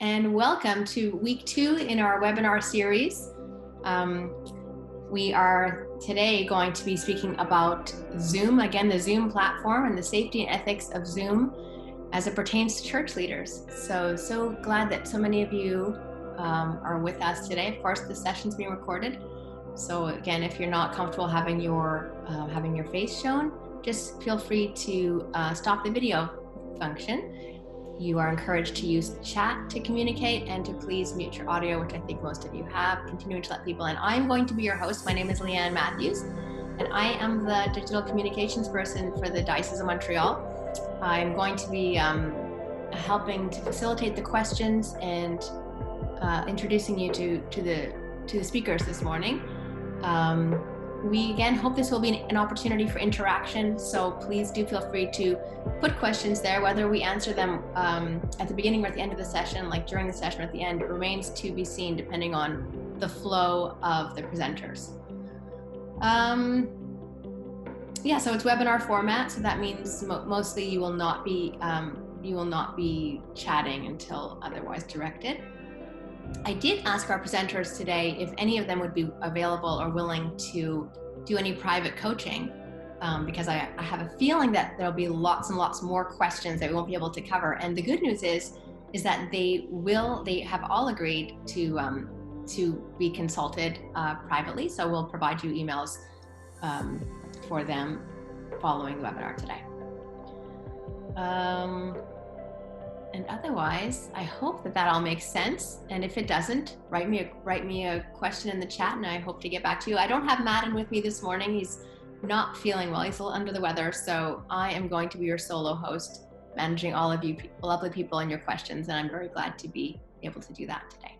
and welcome to week 2 in our webinar series. We are today going to be speaking about Zoom, again, the Zoom platform and the safety and ethics of Zoom as it pertains to church leaders. So glad that so many of you are with us today. Of course, the session's being recorded. So again, if you're not comfortable having your face shown, just feel free to stop the video function. You are encouraged to use the chat to communicate and to please mute your audio, which I think most of you have, continuing to let people in. I'm going to be your host. My name is Leanne Matthews, and I am the digital communications person for the Diocese of Montreal. I'm going to be helping to facilitate the questions and introducing you to the speakers this morning. We again hope this will be an opportunity for interaction, so please do feel free to put questions there. Whether we answer them at the beginning or at the end of the session, like during the session or at the end, it remains to be seen depending on the flow of the presenters. Yeah, so it's webinar format, so that means mostly you will not be chatting until otherwise directed. I did ask our presenters today if any of them would be available or willing to do any private coaching, because I have a feeling that there'll be lots and lots more questions that we won't be able to cover. And the good news is that they have all agreed to be consulted privately. So we'll provide you emails for them following the webinar today. And otherwise, I hope that all makes sense. And if it doesn't, write me a question in the chat, and I hope to get back to you. I don't have Madden with me this morning. He's not feeling well. He's a little under the weather, so I am going to be your solo host, managing all of you lovely people and your questions, and I'm very glad to be able to do that today.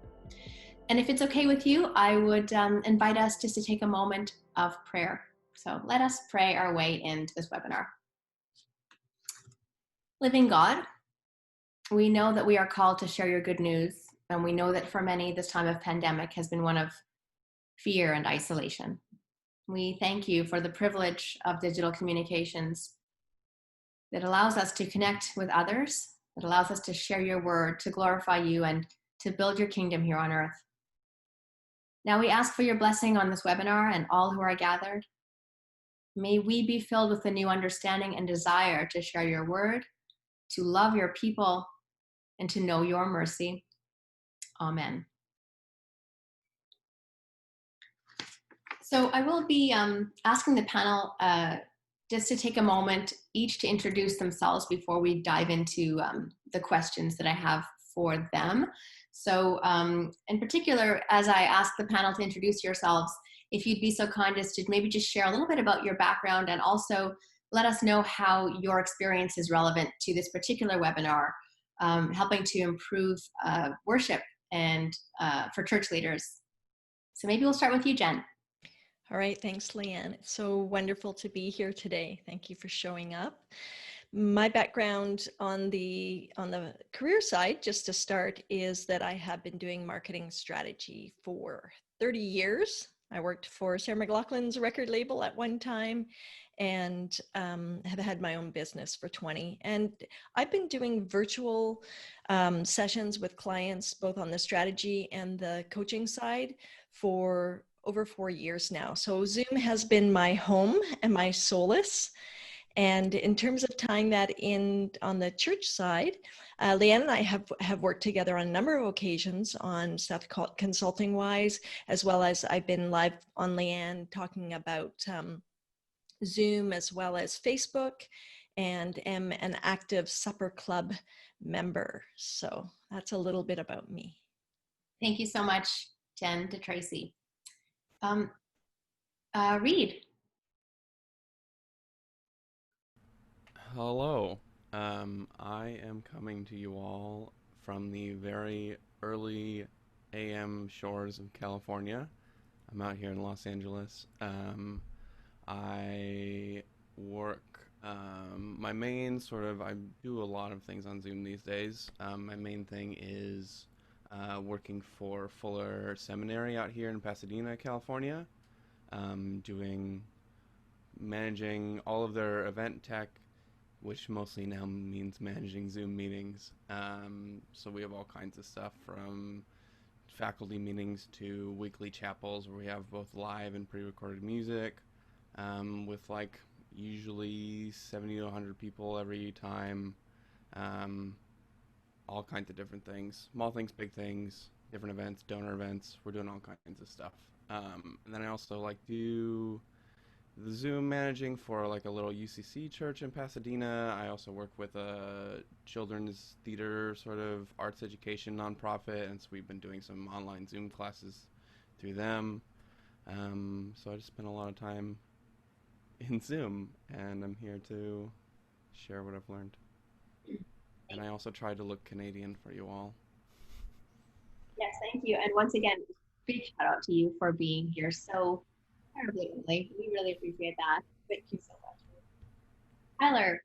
And if it's okay with you, I would invite us just to take a moment of prayer. So let us pray our way into this webinar. Living God, we know that we are called to share your good news, and we know that for many, this time of pandemic has been one of fear and isolation. We thank you for the privilege of digital communications that allows us to connect with others, that allows us to share your word, to glorify you, and to build your kingdom here on earth. Now we ask for your blessing on this webinar and all who are gathered. May we be filled with a new understanding and desire to share your word, to love your people, and to know your mercy. Amen. So I will be asking the panel just to take a moment each to introduce themselves before we dive into the questions that I have for them. So in particular, as I ask the panel to introduce yourselves, if you'd be so kind as to maybe just share a little bit about your background and also let us know how your experience is relevant to this particular webinar, helping to improve worship and for church leaders. So maybe we'll start with you, Jen. All right, thanks, Leanne. It's so wonderful to be here today. Thank you for showing up. My background on the career side, just to start, is that I have been doing marketing strategy for 30 years. I worked for Sarah McLachlan's record label at one time, and have had my own business for 20. And I've been doing virtual sessions with clients, both on the strategy and the coaching side, for over 4 years now. So Zoom has been my home and my solace. And in terms of tying that in on the church side, Leanne and I have worked together on a number of occasions on stuff consulting wise, as well as I've been live on Leanne talking about Zoom as well as Facebook, and am an active supper club member. So that's a little bit about me. Thank you so much, Jen DeTracey. Reid. Hello. I am coming to you all from the very early AM shores of California. I'm out here in Los Angeles. I work, my main I do a lot of things on Zoom these days. My main thing is working for Fuller Seminary out here in Pasadena, California, managing all of their event tech, which mostly now means managing Zoom meetings. So we have all kinds of stuff from faculty meetings to weekly chapels where we have both live and pre-recorded music, with like usually 70 to 100 people every time. All kinds of different things, small things, big things, different events, donor events. We're doing all kinds of stuff. And then I also like do the Zoom managing for like a little UCC church in Pasadena. I also work with a children's theater sort of arts education nonprofit, and so we've been doing some online Zoom classes through them. So I just spend a lot of time in Zoom, and I'm here to share what I've learned. And I also try to look Canadian for you all. Yes, thank you. And once again, big shout out to you for being here so terribly early. We really appreciate that. Thank you so much. Tyler.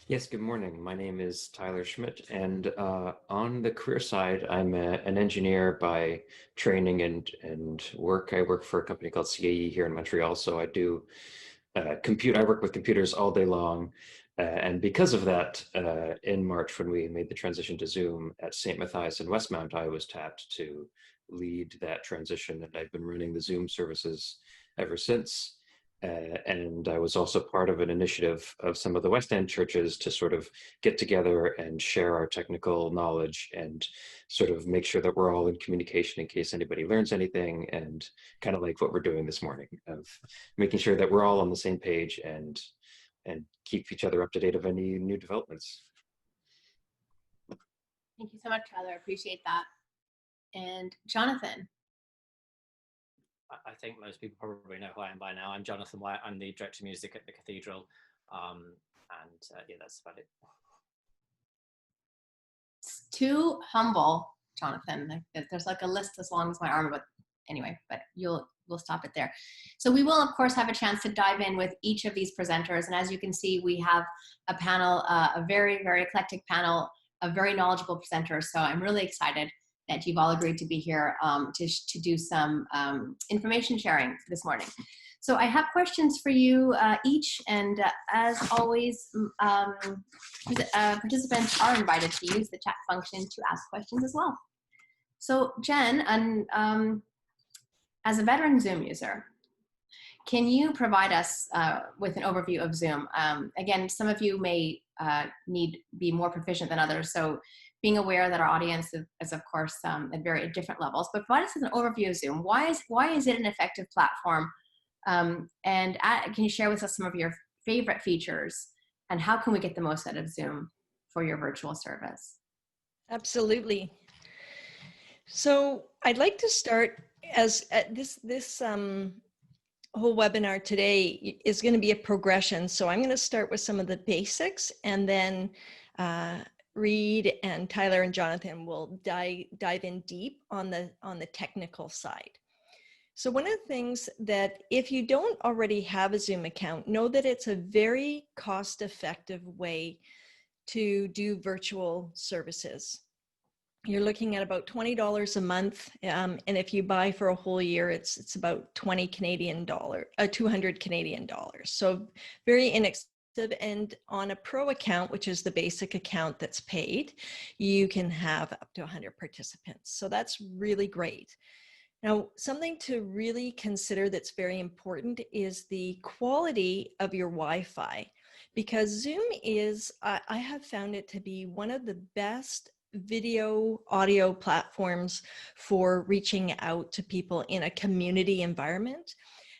Yes, good morning. My name is Tyler Schmidt, and on the career side, I'm an engineer by training and work. I work for a company called CAE here in Montreal, so I do I work with computers all day long. And because of that, in March, when we made the transition to Zoom at St. Matthias in Westmount, I was tapped to lead that transition, and I've been running the Zoom services ever since. And I was also part of an initiative of some of the West End churches to sort of get together and share our technical knowledge and sort of make sure that we're all in communication in case anybody learns anything, and kind of like what we're doing this morning of making sure that we're all on the same page and keep each other up to date of any new developments. Thank you so much, Tyler. I appreciate that. And Jonathan. I think most people probably know who I am by now. I'm Jonathan White. I'm the director of music at the Cathedral. Yeah, that's about it. It's too humble, Jonathan. There's like a list as long as my arm, but anyway, but we'll stop it there. So we will, of course, have a chance to dive in with each of these presenters. And as you can see, we have a panel, a very, very eclectic panel of very knowledgeable presenters. So I'm really excited that you've all agreed to be here to do some information sharing this morning. So I have questions for you each, and as always, participants are invited to use the chat function to ask questions as well. So Jen, as a veteran Zoom user, can you provide us with an overview of Zoom? Again, some of you may be more proficient than others, so being aware that our audience is of course at different levels, but provide us with an overview of Zoom. Why is it an effective platform? And can you share with us some of your favorite features, and how can we get the most out of Zoom for your virtual service? Absolutely. So I'd like to start as this whole webinar today is going to be a progression. So I'm going to start with some of the basics, and then Reid and Tyler and Jonathan will dive in deep on the technical side. So one of the things that if you don't already have a Zoom account, know that it's a very cost-effective way to do virtual services. You're looking at about $20 a month, and if you buy for a whole year, it's about 200 Canadian dollars. So very inexpensive. And on a pro account, which is the basic account that's paid, you can have up to 100 participants. So that's really great. Now, something to really consider that's very important is the quality of your Wi-Fi, because Zoom is, I have found it to be one of the best video audio platforms for reaching out to people in a community environment.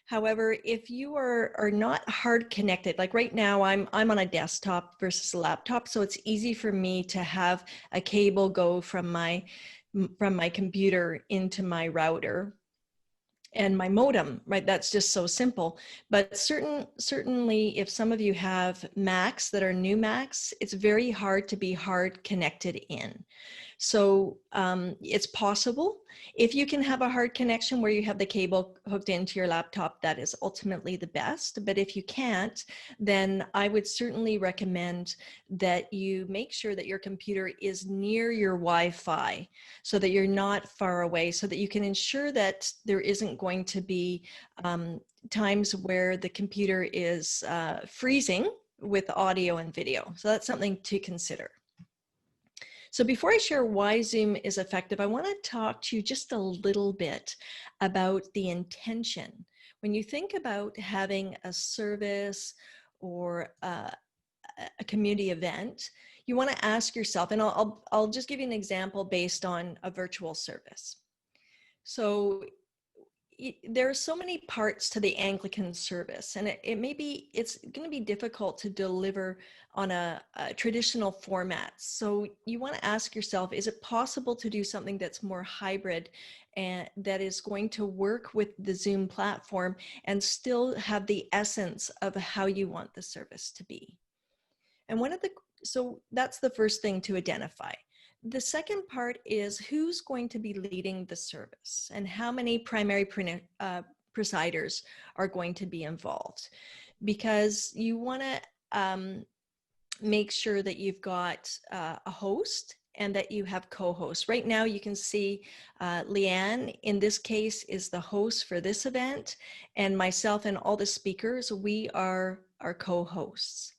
However, if you are not hard connected, like right now I'm on a desktop versus a laptop, so it's easy for me to have a cable go from my computer into my router and my modem, right? That's just so simple. But certainly if some of you have Macs that are new Macs, it's very hard to be hard connected in. So it's possible. If you can have a hard connection where you have the cable hooked into your laptop, that is ultimately the best. But if you can't, then I would certainly recommend that you make sure that your computer is near your Wi-Fi so that you're not far away, so that you can ensure that there isn't going to be times where the computer is freezing with audio and video. So that's something to consider. So before I share why Zoom is effective, I want to talk to you just a little bit about the intention. When you think about having a service or a community event, you want to ask yourself, and I'll just give you an example based on a virtual service. So there are so many parts to the Anglican service, and it's going to be difficult to deliver on a traditional format. So you want to ask yourself, is it possible to do something that's more hybrid and that is going to work with the Zoom platform and still have the essence of how you want the service to be? And so that's the first thing to identify. The second part is who's going to be leading the service and how many primary presiders are going to be involved, because you want to make sure that you've got a host and that you have co-hosts. Right now you can see Leanne in this case is the host for this event, and myself and all the speakers, we are our co-hosts.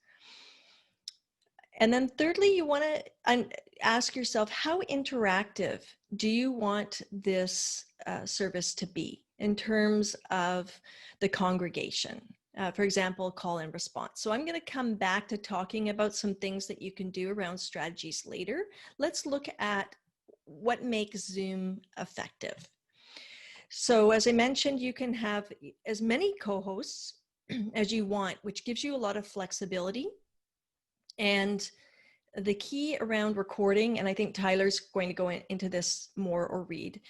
And then thirdly, you want to ask yourself, how interactive do you want this service to be in terms of the congregation? For example, call and response. So I'm going to come back to talking about some things that you can do around strategies later. Let's look at what makes Zoom effective. So as I mentioned, you can have as many co-hosts as you want, which gives you a lot of flexibility. And the key around recording, and I think Tyler's going to go into this more, or Reid,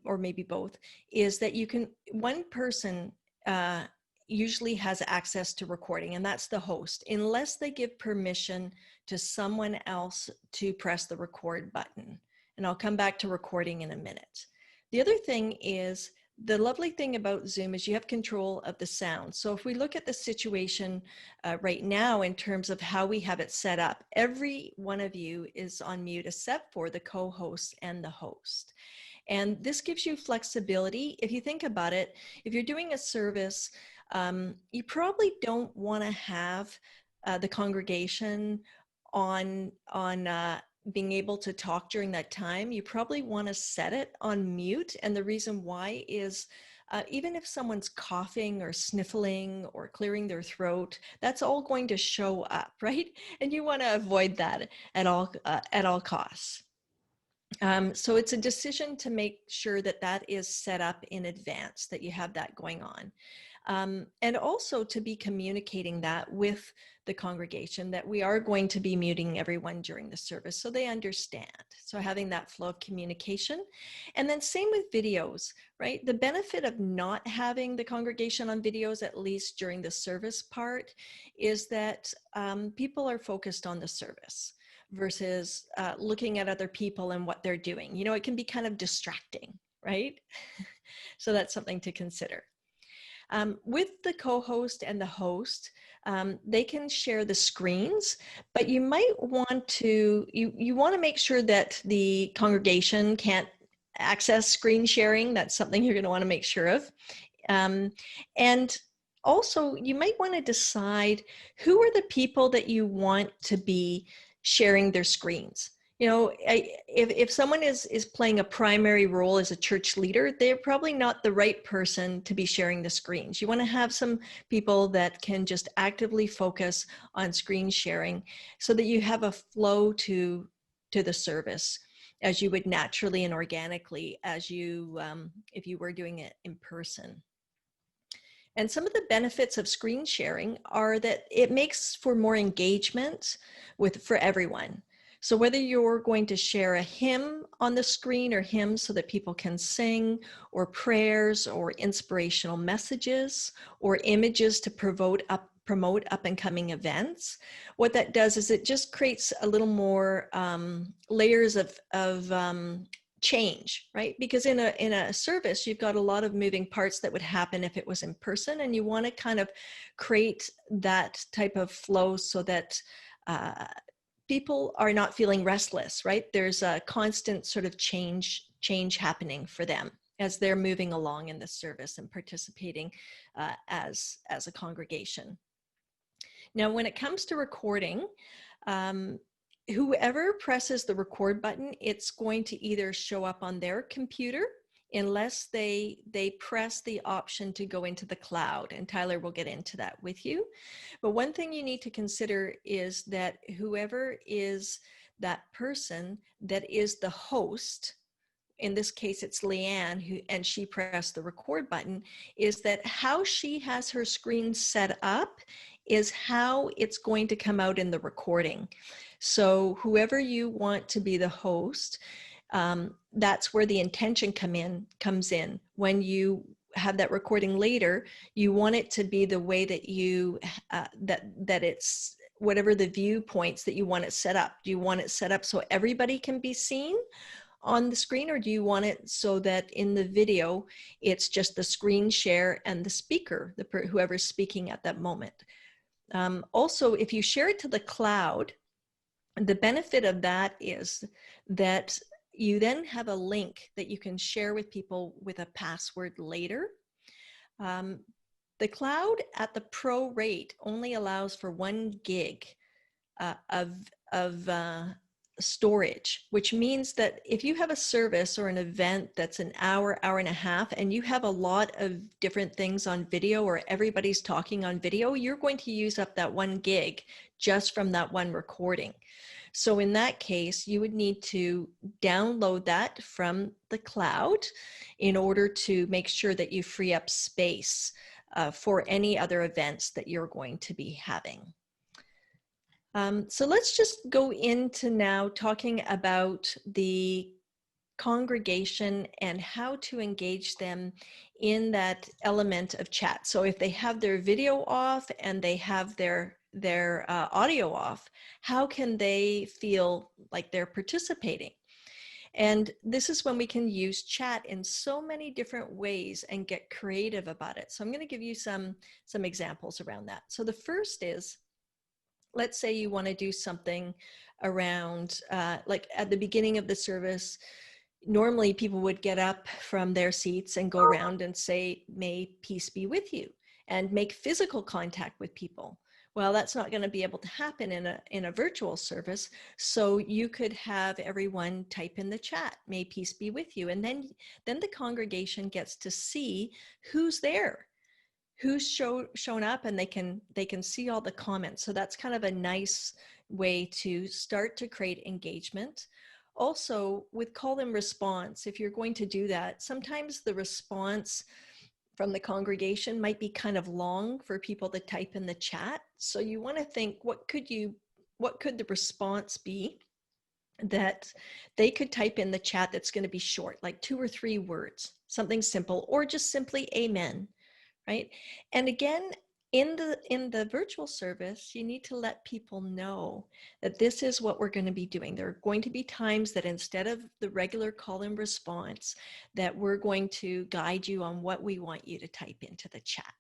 or maybe both, is that one person usually has access to recording, and that's the host, unless they give permission to someone else to press the record button. And I'll come back to recording in a minute. The other thing is, the lovely thing about Zoom is you have control of the sound. So if we look at the situation right now in terms of how we have it set up, every one of you is on mute except for the co-host and the host. And this gives you flexibility. If you think about it, if you're doing a service, you probably don't want to have the congregation on being able to talk during that time. You probably want to set it on mute. And the reason why is even if someone's coughing or sniffling or clearing their throat, that's all going to show up, right? And you want to avoid that at all costs. So it's a decision to make sure that that is set up in advance, that you have that going on. And also to be communicating that with the congregation, that we are going to be muting everyone during the service so they understand. So having that flow of communication. And then same with videos, right? The benefit of not having the congregation on videos, at least during the service part, is that people are focused on the service versus looking at other people and what they're doing. You know, it can be kind of distracting, right? So that's something to consider. With the co-host and the host, they can share the screens, but you might want to, you want to make sure that the congregation can't access screen sharing. That's something you're going to want to make sure of. And also, you might want to decide who are the people that you want to be sharing their screens. You know, if someone is playing a primary role as a church leader, they're probably not the right person to be sharing the screens. You want to have some people that can just actively focus on screen sharing so that you have a flow to the service as you would naturally and organically as you, if you were doing it in person. And some of the benefits of screen sharing are that it makes for more engagement for everyone. So whether you're going to share a hymn on the screen or hymns so that people can sing, or prayers or inspirational messages or images to promote up and coming events, what that does is it just creates a little more layers of change, right? Because in a service, you've got a lot of moving parts that would happen if it was in person, and you want to kind of create that type of flow so that people are not feeling restless, right? There's a constant sort of change happening for them as they're moving along in the service and participating as a congregation. Now, when it comes to recording, whoever presses the record button, it's going to either show up on their computer unless they press the option to go into the cloud. And Tyler will get into that with you. But one thing you need to consider is that whoever is that person that is the host, in this case it's Leanne, and she pressed the record button, is that how she has her screen set up is how it's going to come out in the recording. So whoever you want to be the host, that's where the intention comes in. When you have that recording later, you want it to be the way that you that it's whatever the viewpoints that you want it set up. Do you want it set up so everybody can be seen on the screen, or do you want it so that in the video it's just the screen share and the speaker, whoever's speaking at that moment? Also, if you share it to the cloud, the benefit of that is that you then have a link that you can share with people with a password later. The cloud at the pro rate only allows for 1 gig of storage, which means that if you have a service or an event that's an hour and a half, and you have a lot of different things on video, or everybody's talking on video, you're going to use up that 1 gig just from that one recording. So in that case, you would need to download that from the cloud in order to make sure that you free up space for any other events that you're going to be having. So let's just go into now talking about the congregation and how to engage them in that element of chat. So if they have their video off and they have their audio off, how can they feel like they're participating? And this is when we can use chat in so many different ways and get creative about it. So I'm going to give you some examples around that. So the first is, let's say you want to do something around, like at the beginning of the service, normally people would get up from their seats and go around and say, "May peace be with you," and make physical contact with people. Well, that's not going to be able to happen in a virtual service. So you could have everyone type in the chat, "May peace be with you." And then the congregation gets to see who's there, who's shown up, and they can see all the comments. So that's kind of a nice way to start to create engagement. Also, with call and response, if you're going to do that, sometimes the response from the congregation might be kind of long for people to type in the chat. So you want to think, what could the response be that they could type in the chat that's going to be short, like 2 or 3 words, something simple, or just simply amen. Right? And again, in the virtual service, you need to let people know that this is what we're going to be doing. There are going to be times that instead of the regular call and response, that we're going to guide you on what we want you to type into the chat,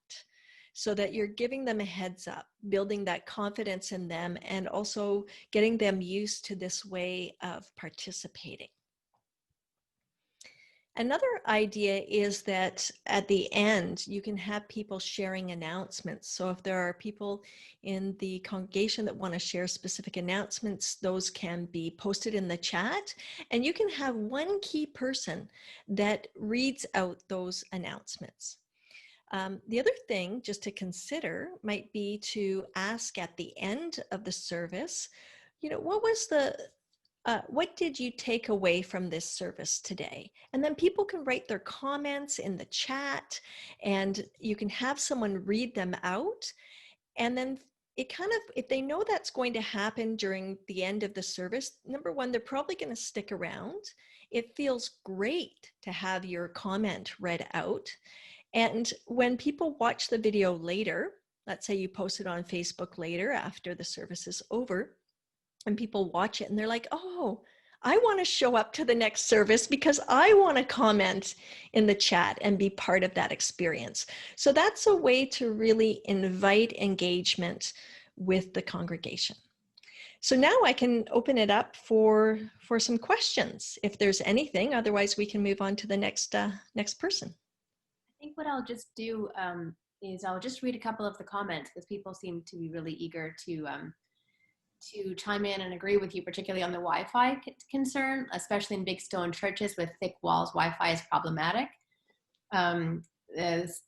so that you're giving them a heads up, building that confidence in them, and also getting them used to this way of participating. Another idea is that at the end, you can have people sharing announcements. So if there are people in the congregation that want to share specific announcements, those can be posted in the chat, and you can have one key person that reads out those announcements. The other thing just to consider might be to ask at the end of the service, what did you take away from this service today? And then people can write their comments in the chat, and you can have someone read them out. And then if they know that's going to happen during the end of the service, number one, they're probably going to stick around. It feels great to have your comment read out. And when people watch the video later, let's say you post it on Facebook later after the service is over, and people watch it and they're like, "Oh, I want to show up to the next service because I want to comment in the chat and be part of that experience." So that's a way to really invite engagement with the congregation. So now I can open it up for some questions, if there's anything. Otherwise, we can move on to the next person. I think what I'll just do, is I'll just read a couple of the comments because people seem to be really eager to chime in and agree with you, particularly on the Wi-Fi concern, especially in big stone churches with thick walls. Wi-Fi is problematic. That's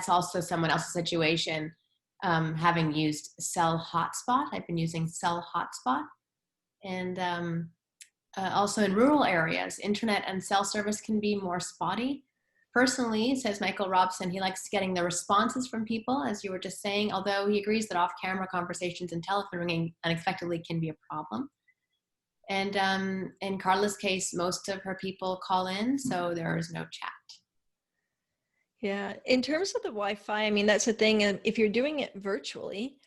also someone else's situation. Having used Cell Hotspot, I've been using Cell Hotspot, and also in rural areas, internet and cell service can be more spotty. Personally, says Michael Robson, he likes getting the responses from people, as you were just saying, although he agrees that off-camera conversations and telephone ringing unexpectedly can be a problem. And in Carla's case, most of her people call in, so there is no chat. Yeah, in terms of the Wi-Fi, I mean, that's the thing. If you're doing it virtually,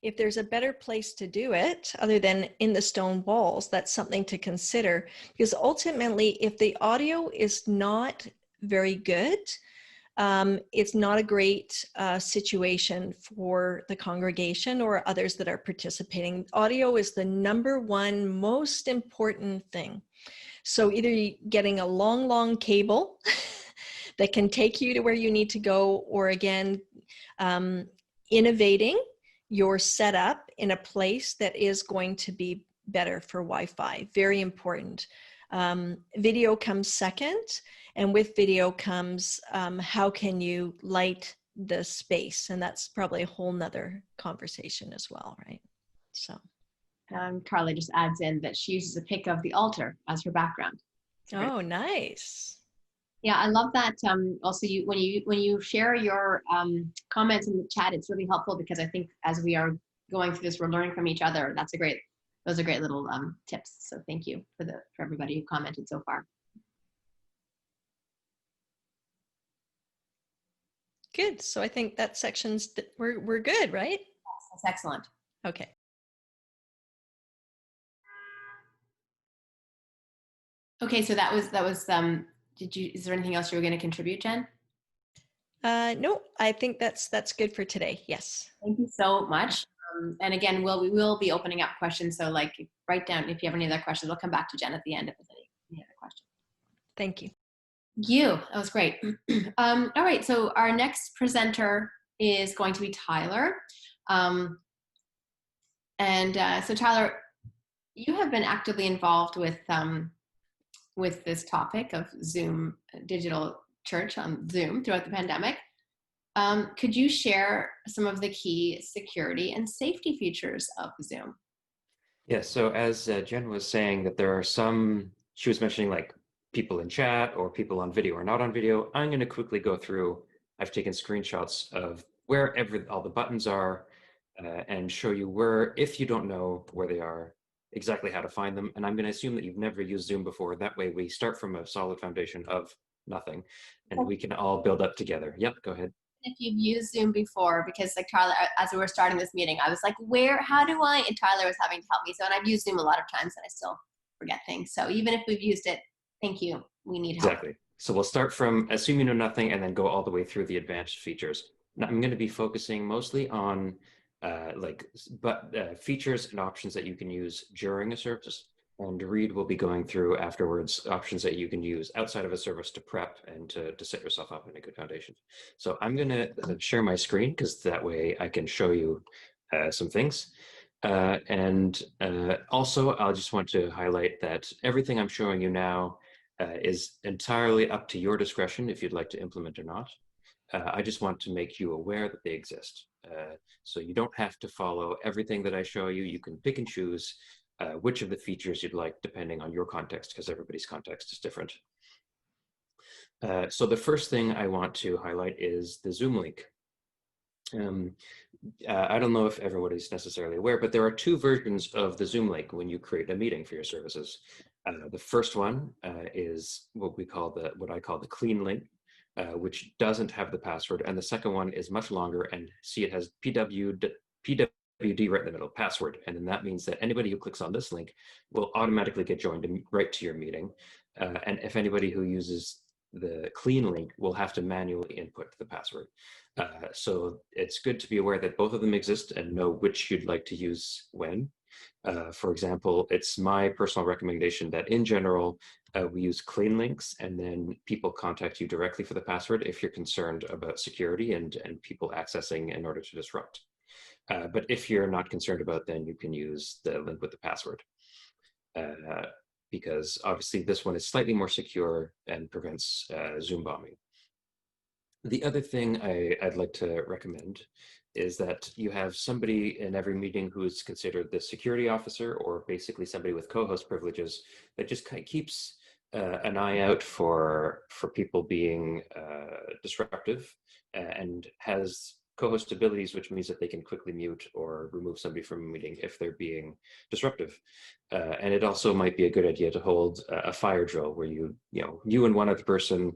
if there's a better place to do it other than in the stone walls, that's something to consider. Because ultimately, if the audio is not very good, it's not a great situation for the congregation or others that are participating. Audio is the number one most important thing. So either getting a long cable that can take you to where you need to go, or again, innovating your setup in a place that is going to be better for Wi-Fi. Very important. Video comes second, and with video comes how can you light the space, and that's probably a whole nother conversation as well, right? So Carla just adds in that she uses a pic of the altar as her background. Oh, nice. Yeah, I love that. Also, when you share your comments in the chat, it's really helpful because I think as we are going through this, we're learning from each other. Those are great little tips. So thank you for everybody who commented so far. Good. So I think that section's we're good, right? Yes, that's excellent. Okay. Okay, so that was is there anything else you were going to contribute, Jen? No, I think that's good for today. Yes. Thank you so much. And again, we will be opening up questions. So like write down if you have any other questions. We'll come back to Jen at the end if there's any other questions. Thank you. That was great. All right, so our next presenter is going to be Tyler. So Tyler, you have been actively involved with this topic of Zoom, digital church on Zoom throughout the pandemic. Could you share some of the key security and safety features of Zoom? Yeah, so as Jen was saying that there are some, she was mentioning like people in chat or people on video or not on video. I'm going to quickly go through, I've taken screenshots of where all the buttons are and show you where, if you don't know where they are, exactly how to find them. And I'm going to assume that you've never used Zoom before. That way we start from a solid foundation of nothing and we can all build up together. Yep, go ahead. If you've used Zoom before, because like Tyler, as we were starting this meeting, I was like, how do I? And Tyler was having to help me. So, and I've used Zoom a lot of times and I still forget things. So even if we've used it, thank you. We need help. Exactly. So we'll start from assume you know nothing and then go all the way through the advanced features. Now I'm going to be focusing mostly on features and options that you can use during a service. And Reid will be going through afterwards options that you can use outside of a service to prep and to set yourself up in a good foundation. So I'm going to share my screen because that way I can show you some things. Also, I'll just want to highlight that everything I'm showing you now is entirely up to your discretion if you'd like to implement or not. I just want to make you aware that they exist. So you don't have to follow everything that I show you. You can pick and choose which of the features you'd like depending on your context, because everybody's context is different. So the first thing I want to highlight is the Zoom link. I don't know if everybody's necessarily aware, but there are two versions of the Zoom link when you create a meeting for your services. The first one is what I call the clean link, which doesn't have the password, and the second one is much longer, and see it has PWD right in the middle, password, and then that means that anybody who clicks on this link will automatically get joined right to your meeting, and if anybody who uses the clean link will have to manually input the password. So it's good to be aware that both of them exist and know which you'd like to use when. For example, it's my personal recommendation that in general, we use clean links, and then people contact you directly for the password if you're concerned about security and people accessing in order to disrupt. But if you're not concerned about, then you can use the link with the password. Because obviously this one is slightly more secure and prevents Zoom bombing. The other thing I'd like to recommend is that you have somebody in every meeting who is considered the security officer, or basically somebody with co-host privileges, that just kind of keeps an eye out for people being disruptive, and has co-host abilities, which means that they can quickly mute or remove somebody from a meeting if they're being disruptive. And it also might be a good idea to hold a fire drill where you and one other person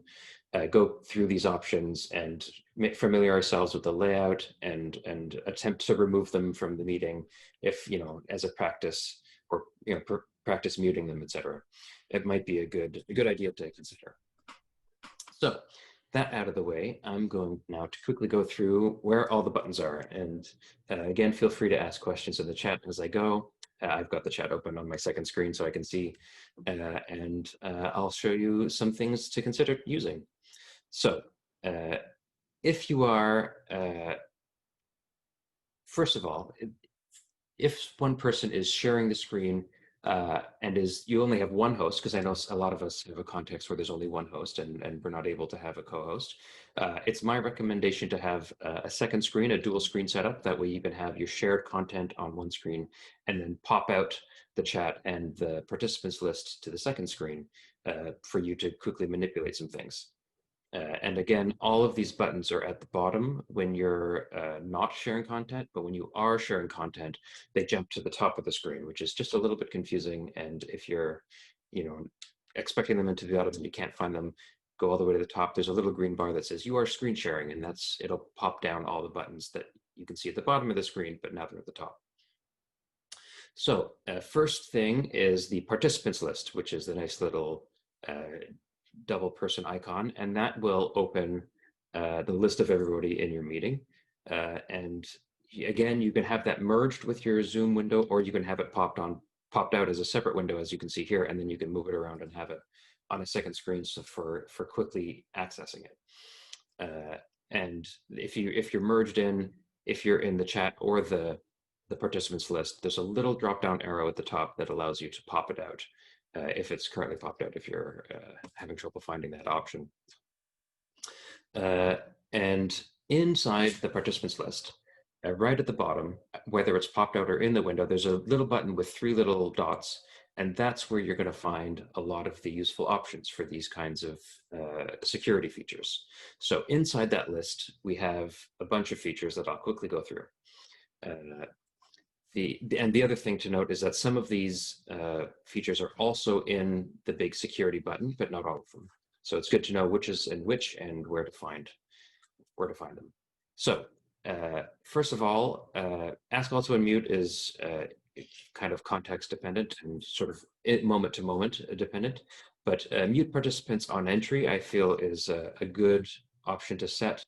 go through these options and familiarize ourselves with the layout and attempt to remove them from the meeting if, as a practice, or practice muting them, etc. It might be a good idea to consider. So that out of the way, I'm going now to quickly go through where all the buttons are. And again, feel free to ask questions in the chat as I go. I've got the chat open on my second screen so I can see, and I'll show you some things to consider using. So if you are, first of all, if one person is sharing the screen and you only have one host, because I know a lot of us have a context where there's only one host and we're not able to have a co-host, it's my recommendation to have a second screen, a dual screen setup. That way you can have your shared content on one screen and then pop out the chat and the participants list to the second screen for you to quickly manipulate some things. And again, all of these buttons are at the bottom when you're not sharing content, but when you are sharing content, they jump to the top of the screen, which is just a little bit confusing. And if you're, expecting them into the bottom and you can't find them, go all the way to the top. There's a little green bar that says you are screen sharing, and it'll pop down all the buttons that you can see at the bottom of the screen, but now they're at the top. So first thing is the participants list, which is the nice little double person icon, and that will open the list of everybody in your meeting. And again, you can have that merged with your Zoom window, or you can have it popped out as a separate window, as you can see here, and then you can move it around and have it on a second screen so for quickly accessing it. And if you're merged in, if you're in the chat or the participants list, there's a little drop down arrow at the top that allows you to pop it out. If it's currently popped out, if you're having trouble finding that option. And inside the participants list, right at the bottom, whether it's popped out or in the window, there's a little button with 3 little dots, and that's where you're going to find a lot of the useful options for these kinds of security features. So inside that list, we have a bunch of features that I'll quickly go through. And the other thing to note is that some of these features are also in the big security button, but not all of them. So it's good to know which is in which and where to find them. So first of all, ask also unmute is kind of context dependent and sort of moment to moment dependent. But mute participants on entry, I feel, is a good option to set.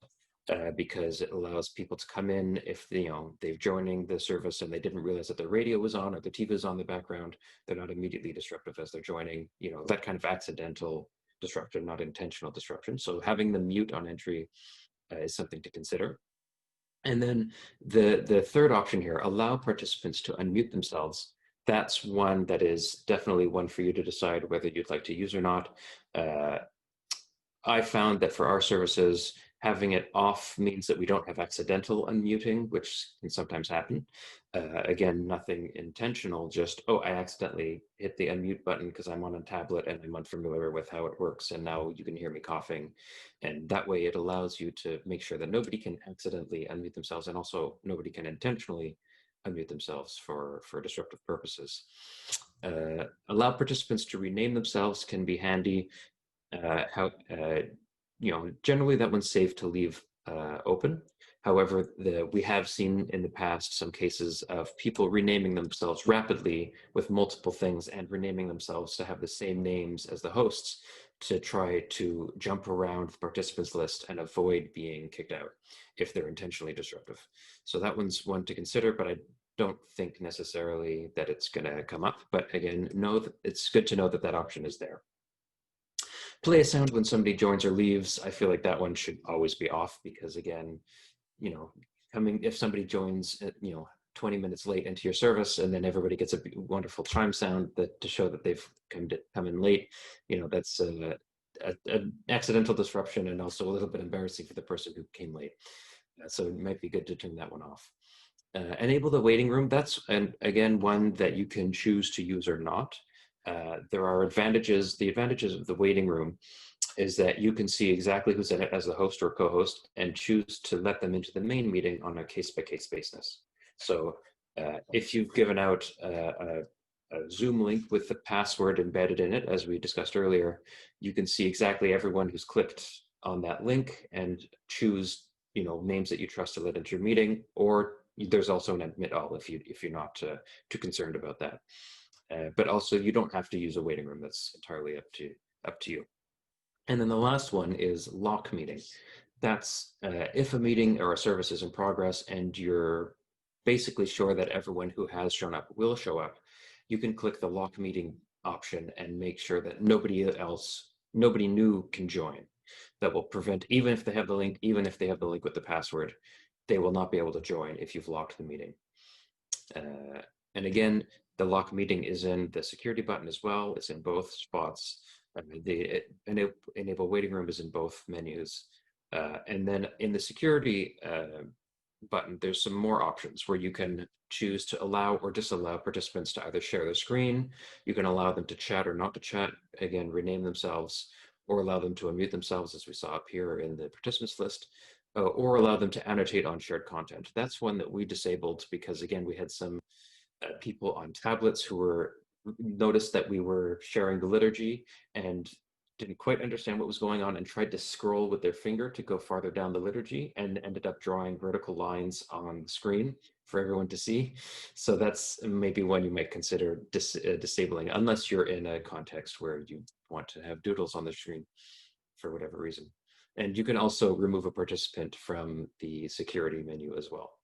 Because it allows people to come in if they're joining the service and they didn't realize that the radio was on or the TV is on in the background. They're not immediately disruptive as they're joining. That kind of accidental disruption, not intentional disruption. So having them mute on entry is something to consider. And then the third option here, allow participants to unmute themselves. That's one that is definitely one for you to decide whether you'd like to use or not. I found that for our services, having it off means that we don't have accidental unmuting, which can sometimes happen. Again, nothing intentional, just, I accidentally hit the unmute button because I'm on a tablet and I'm unfamiliar with how it works, and now you can hear me coughing. And that way it allows you to make sure that nobody can accidentally unmute themselves, and also nobody can intentionally unmute themselves for disruptive purposes. Allow participants to rename themselves can be handy. Generally that one's safe to leave open. However, we have seen in the past some cases of people renaming themselves rapidly with multiple things and renaming themselves to have the same names as the hosts to try to jump around the participants list and avoid being kicked out if they're intentionally disruptive. So that one's one to consider, but don't think necessarily that it's going to come up, but again, know that it's good to know that that option is there. Play a sound when somebody joins or leaves. I feel like that one should always be off, because again, you know, if somebody joins, 20 minutes late into your service, and then everybody gets a wonderful chime sound to show that they've come in late, that's an accidental disruption, and also a little bit embarrassing for the person who came late. So it might be good to turn that one off. Enable the waiting room. That's, and again, one that you can choose to use or not. There are advantages. The advantages of the waiting room is that you can see exactly who's in it as the host or co-host, and choose to let them into the main meeting on a case-by-case basis. So if you've given out a Zoom link with the password embedded in it, as we discussed earlier, you can see exactly everyone who's clicked on that link and choose names that you trust to let into your meeting. Or there's also an admit all if you're not too concerned about that. But also, you don't have to use a waiting room. That's entirely up to you. And then the last one is lock meeting. That's if a meeting or a service is in progress and you're basically sure that everyone who has shown up will show up, you can click the lock meeting option and make sure that nobody new can join. That will prevent, even if they have the link with the password, they will not be able to join if you've locked the meeting. And again, the lock meeting is in the security button as well. It's in both spots. The enable waiting room is in both menus. And then in the security button, there's some more options where you can choose to allow or disallow participants to either share their screen. You can allow them to chat or not to chat, again, rename themselves, or allow them to unmute themselves, as we saw up here in the participants list, or allow them to annotate on shared content. That's one that we disabled because, again, we had some people on tablets who noticed that we were sharing the liturgy and didn't quite understand what was going on, and tried to scroll with their finger to go farther down the liturgy, and ended up drawing vertical lines on the screen for everyone to see. So that's maybe one you might consider disabling, unless you're in a context where you want to have doodles on the screen for whatever reason. And you can also remove a participant from the security menu as well.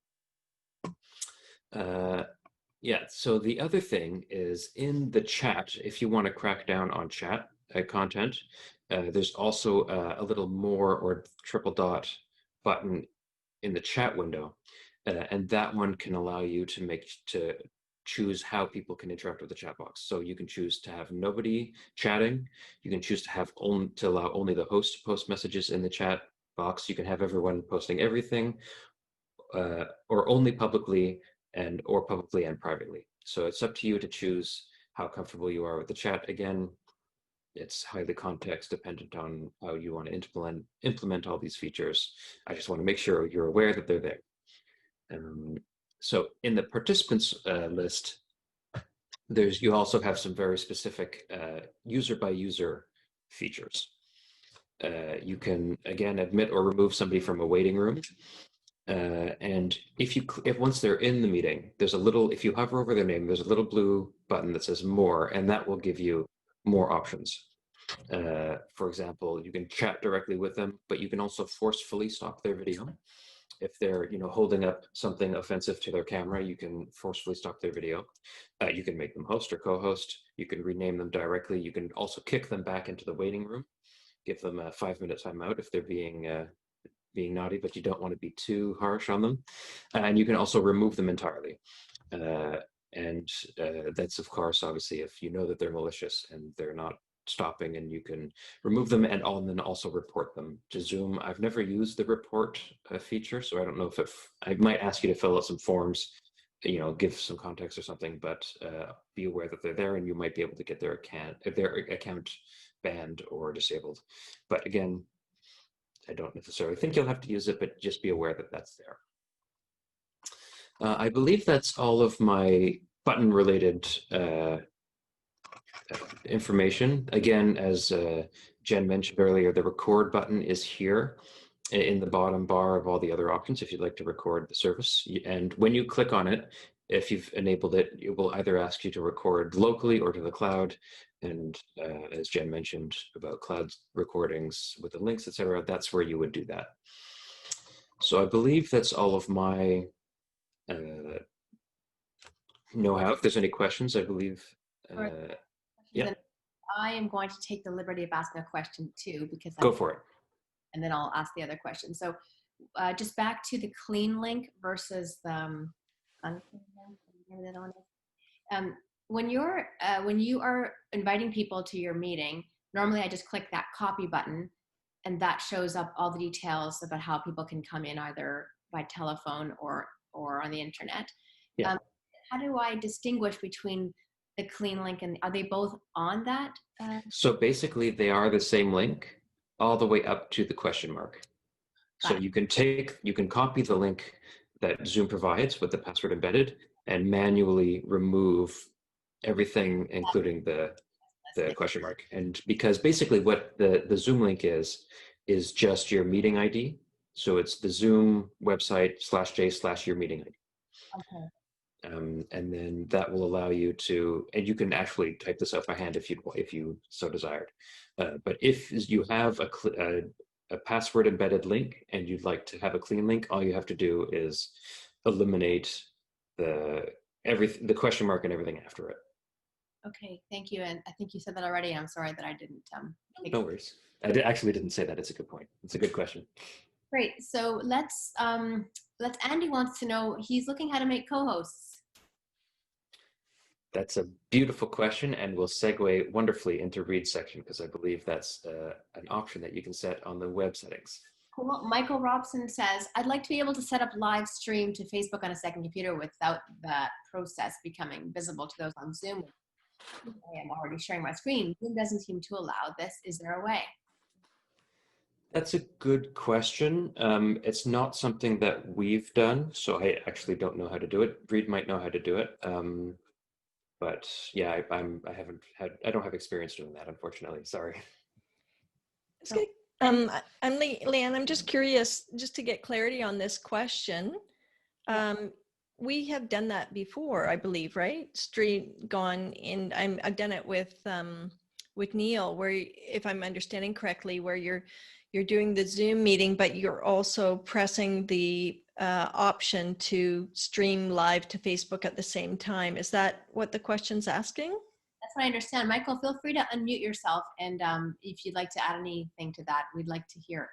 Yeah, so the other thing is in the chat, if you want to crack down on chat content, there's also a little more or triple dot button in the chat window. And that one can allow you to choose how people can interact with the chat box. So you can choose to have nobody chatting. You can choose to allow only the host to post messages in the chat box. You can have everyone posting everything, or only publicly, or publicly and privately. So it's up to you to choose how comfortable you are with the chat. Again, it's highly context dependent on how you want to implement all these features. I just want to make sure you're aware that they're there. So in the participants list, you also have some very specific user by user features. You can, again, admit or remove somebody from a waiting room. And if once they're in the meeting, if you hover over their name, there's a little blue button that says more, and that will give you more options. For example, you can chat directly with them, but you can also forcefully stop their video. If they're holding up something offensive to their camera, you can forcefully stop their video. You can make them host or co-host. You can rename them directly. You can also kick them back into the waiting room, give them a 5-minute timeout if they're being naughty, but you don't want to be too harsh on them. And you can also remove them entirely. And that's, of course, obviously, if you know that they're malicious and they're not stopping, and you can remove them and then also report them to Zoom. I've never used the report feature, so I don't know if I might ask you to fill out some forms, give some context or something, but be aware that they're there, and you might be able to get their account banned or disabled. But again, I don't necessarily think you'll have to use it, but just be aware that that's there. I believe that's all of my button-related information. Again, as Jen mentioned earlier, the record button is here in the bottom bar of all the other options if you'd like to record the service. And when you click on it, if you've enabled it, it will either ask you to record locally or to the cloud. And as Jen mentioned about cloud recordings with the links, etc., that's where you would do that. So I believe that's all of my know how, if there's any questions, I believe. Yeah, Then I am going to take the liberty of asking a question too, because go for it. and then I'll ask the other question. So just back to the clean link versus the unclean link, whatever that one is. When you are inviting people to your meeting, normally I just click that copy button, and that shows up all the details about how people can come in either by telephone or on the internet. Yeah. How do I distinguish between the clean link and are they both on that? So basically, they are the same link all the way up to the question mark. So you can copy the link that Zoom provides with the password embedded and manually remove everything, including the question mark. And because basically what the Zoom link is just your meeting ID. So it's the Zoom website /j/your meeting ID. Okay. And then that will allow you to, and you can actually type this out by hand if you so desired. But if you have a password embedded link and you'd like to have a clean link, all you have to do is eliminate the question mark and everything after it. Okay, thank you. And I think you said that already. I'm sorry that I didn't. No worries. I actually didn't say that. It's a good point. It's a good question. Great. So let's Andy wants to know, he's looking how to make co-hosts. That's a beautiful question and will segue wonderfully into Reid's section because I believe that's an option that you can set on the web settings. Cool. Michael Robson says, I'd like to be able to set up live stream to Facebook on a second computer without that process becoming visible to those on Zoom. I am already sharing my screen. Zoom doesn't seem to allow this. Is there a way? That's a good question. It's not something that we've done, so I actually don't know how to do it. Reid might know how to do it. But yeah, I don't have experience doing that, unfortunately. Sorry. It's good. I'm Leanne. I'm just curious, just to get clarity on this question. We have done that before, I believe, right? Gone in. I've done it with Neil, where, if I'm understanding correctly, where you're doing the Zoom meeting, but you're also pressing the option to stream live to Facebook at the same time. Is that what the question's asking? That's what I understand. Michael, feel free to unmute yourself. And if you'd like to add anything to that, we'd like to hear.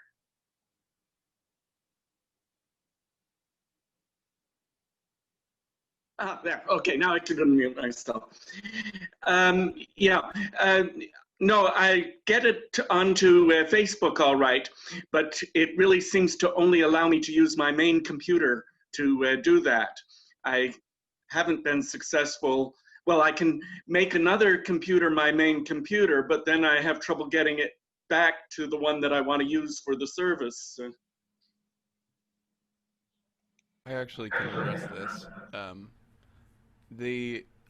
There. Okay, now I can unmute myself. No, I get it onto Facebook all right, but it really seems to only allow me to use my main computer to do that. I haven't been successful. Well, I can make another computer my main computer, but then I have trouble getting it back to the one that I want to use for the service. I actually can address this.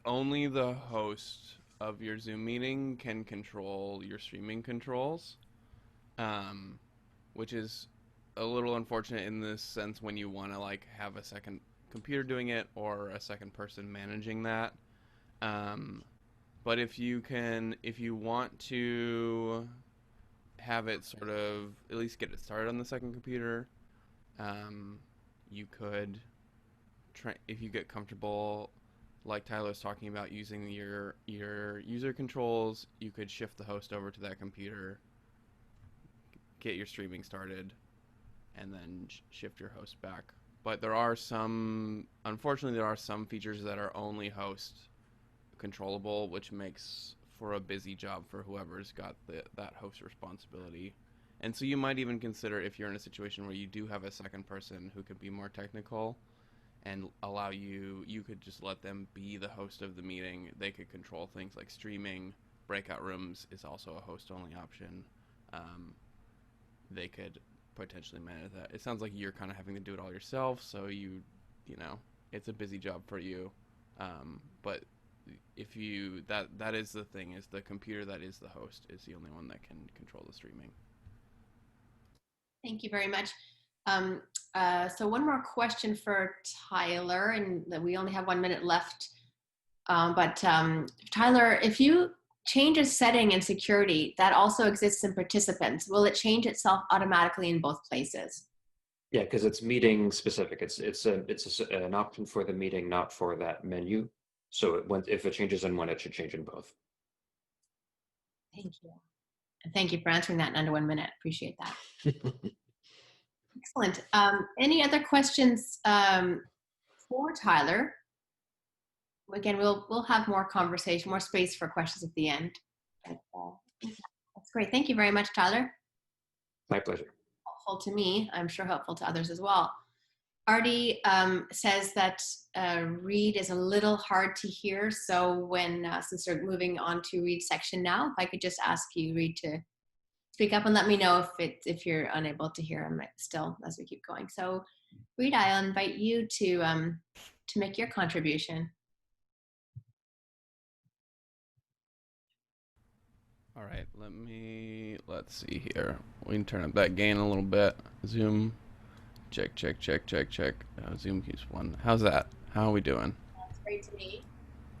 Only the host of your Zoom meeting can control your streaming controls, which is a little unfortunate in this sense when you want to have a second computer doing it or a second person managing that. But if you want to have it sort of at least get it started on the second computer, you could try, if you get comfortable, like Tyler's talking about, using your user controls, you could shift the host over to that computer, get your streaming started, and then shift your host back. But unfortunately, there are some features that are only host controllable, which makes for a busy job for whoever's got that host responsibility. And so you might even consider, if you're in a situation where you do have a second person who could be more technical and allow you could just let them be the host of the meeting. They could control things like streaming. Breakout rooms is also a host-only option. They could potentially manage that. It sounds like you're kind of having to do it all yourself, so you know, it's a busy job for you. But if that is the thing, is the computer that is the host is the only one that can control the streaming. Thank you very much. So one more question for Tyler, and we only have 1 minute left. Tyler, if you change a setting in security that also exists in participants, will it change itself automatically in both places? Yeah, because it's meeting specific. It's an option for the meeting, not for that menu. So if it changes in one, it should change in both. Thank you. And thank you for answering that in under 1 minute. Appreciate that. Excellent. Any other questions for Tyler? Again, we'll have more conversation, more space for questions at the end. But, that's great. Thank you very much, Tyler. My pleasure. Helpful to me. I'm sure helpful to others as well. Artie says that Reid is a little hard to hear. So since we're moving on to Reid's section now, if I could just ask you, Reid, to speak up and let me know if you're unable to hear him still as we keep going. So Reid, I'll invite you to make your contribution. All right, let's see here. We can turn up that gain a little bit. Zoom, check. Zoom keeps one. How's that? How are we doing? That's great to me.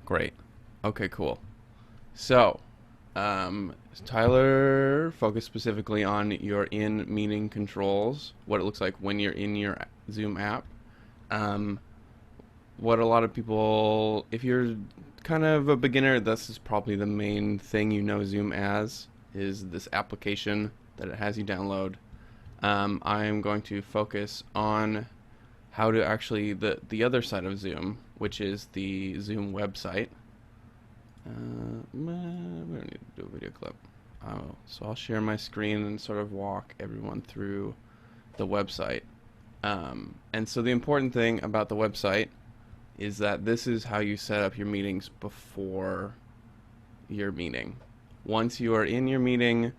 Great. Okay, cool. So, Tyler focused specifically on your in-meeting controls, what it looks like when you're in your Zoom app. What a lot of people, if you're kind of a beginner, this is probably the main thing you know Zoom as, is this application that it has you download. I am going to focus on how to actually, the other side of Zoom, which is the Zoom website. We don't need to do a video clip. So I'll share my screen and sort of walk everyone through the website. And so the important thing about the website is that this is how you set up your meetings before your meeting. Once you are in your meeting,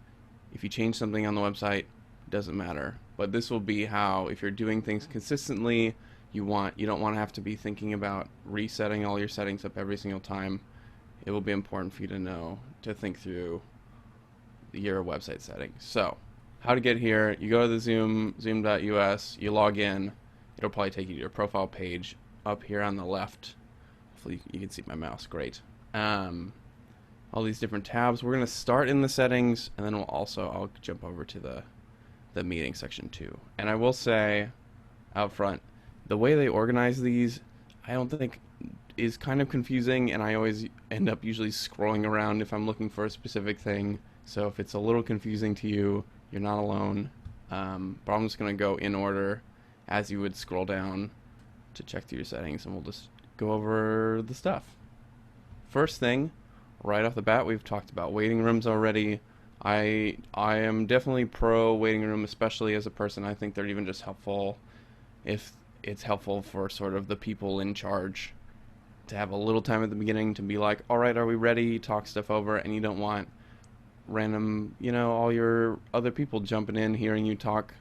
if you change something on the website, it doesn't matter. But this will be how, if you're doing things consistently, you don't want to have to be thinking about resetting all your settings up every single time. It will be important for you to know, to think through your website settings. So, how to get here, you go to the zoom.us, you log in, it'll probably take you to your profile page up here on the left. Hopefully you can see my mouse, great. All these different tabs. We're going to start in the settings, and then I'll jump over to the meeting section too. And I will say out front, the way they organize these, I don't think is kind of confusing, and I always end up usually scrolling around if I'm looking for a specific thing. So if it's a little confusing to you, you're not alone. But I'm just going to go in order as you would scroll down to check through your settings, and we'll just go over the stuff. First thing, right off the bat, we've talked about waiting rooms already. I am definitely pro waiting room, especially as a person. I think they're even just helpful if it's helpful for sort of the people in charge to have a little time at the beginning to be like, all right, are we ready? Talk stuff over, and you don't want random, all your other people jumping in, hearing you talk,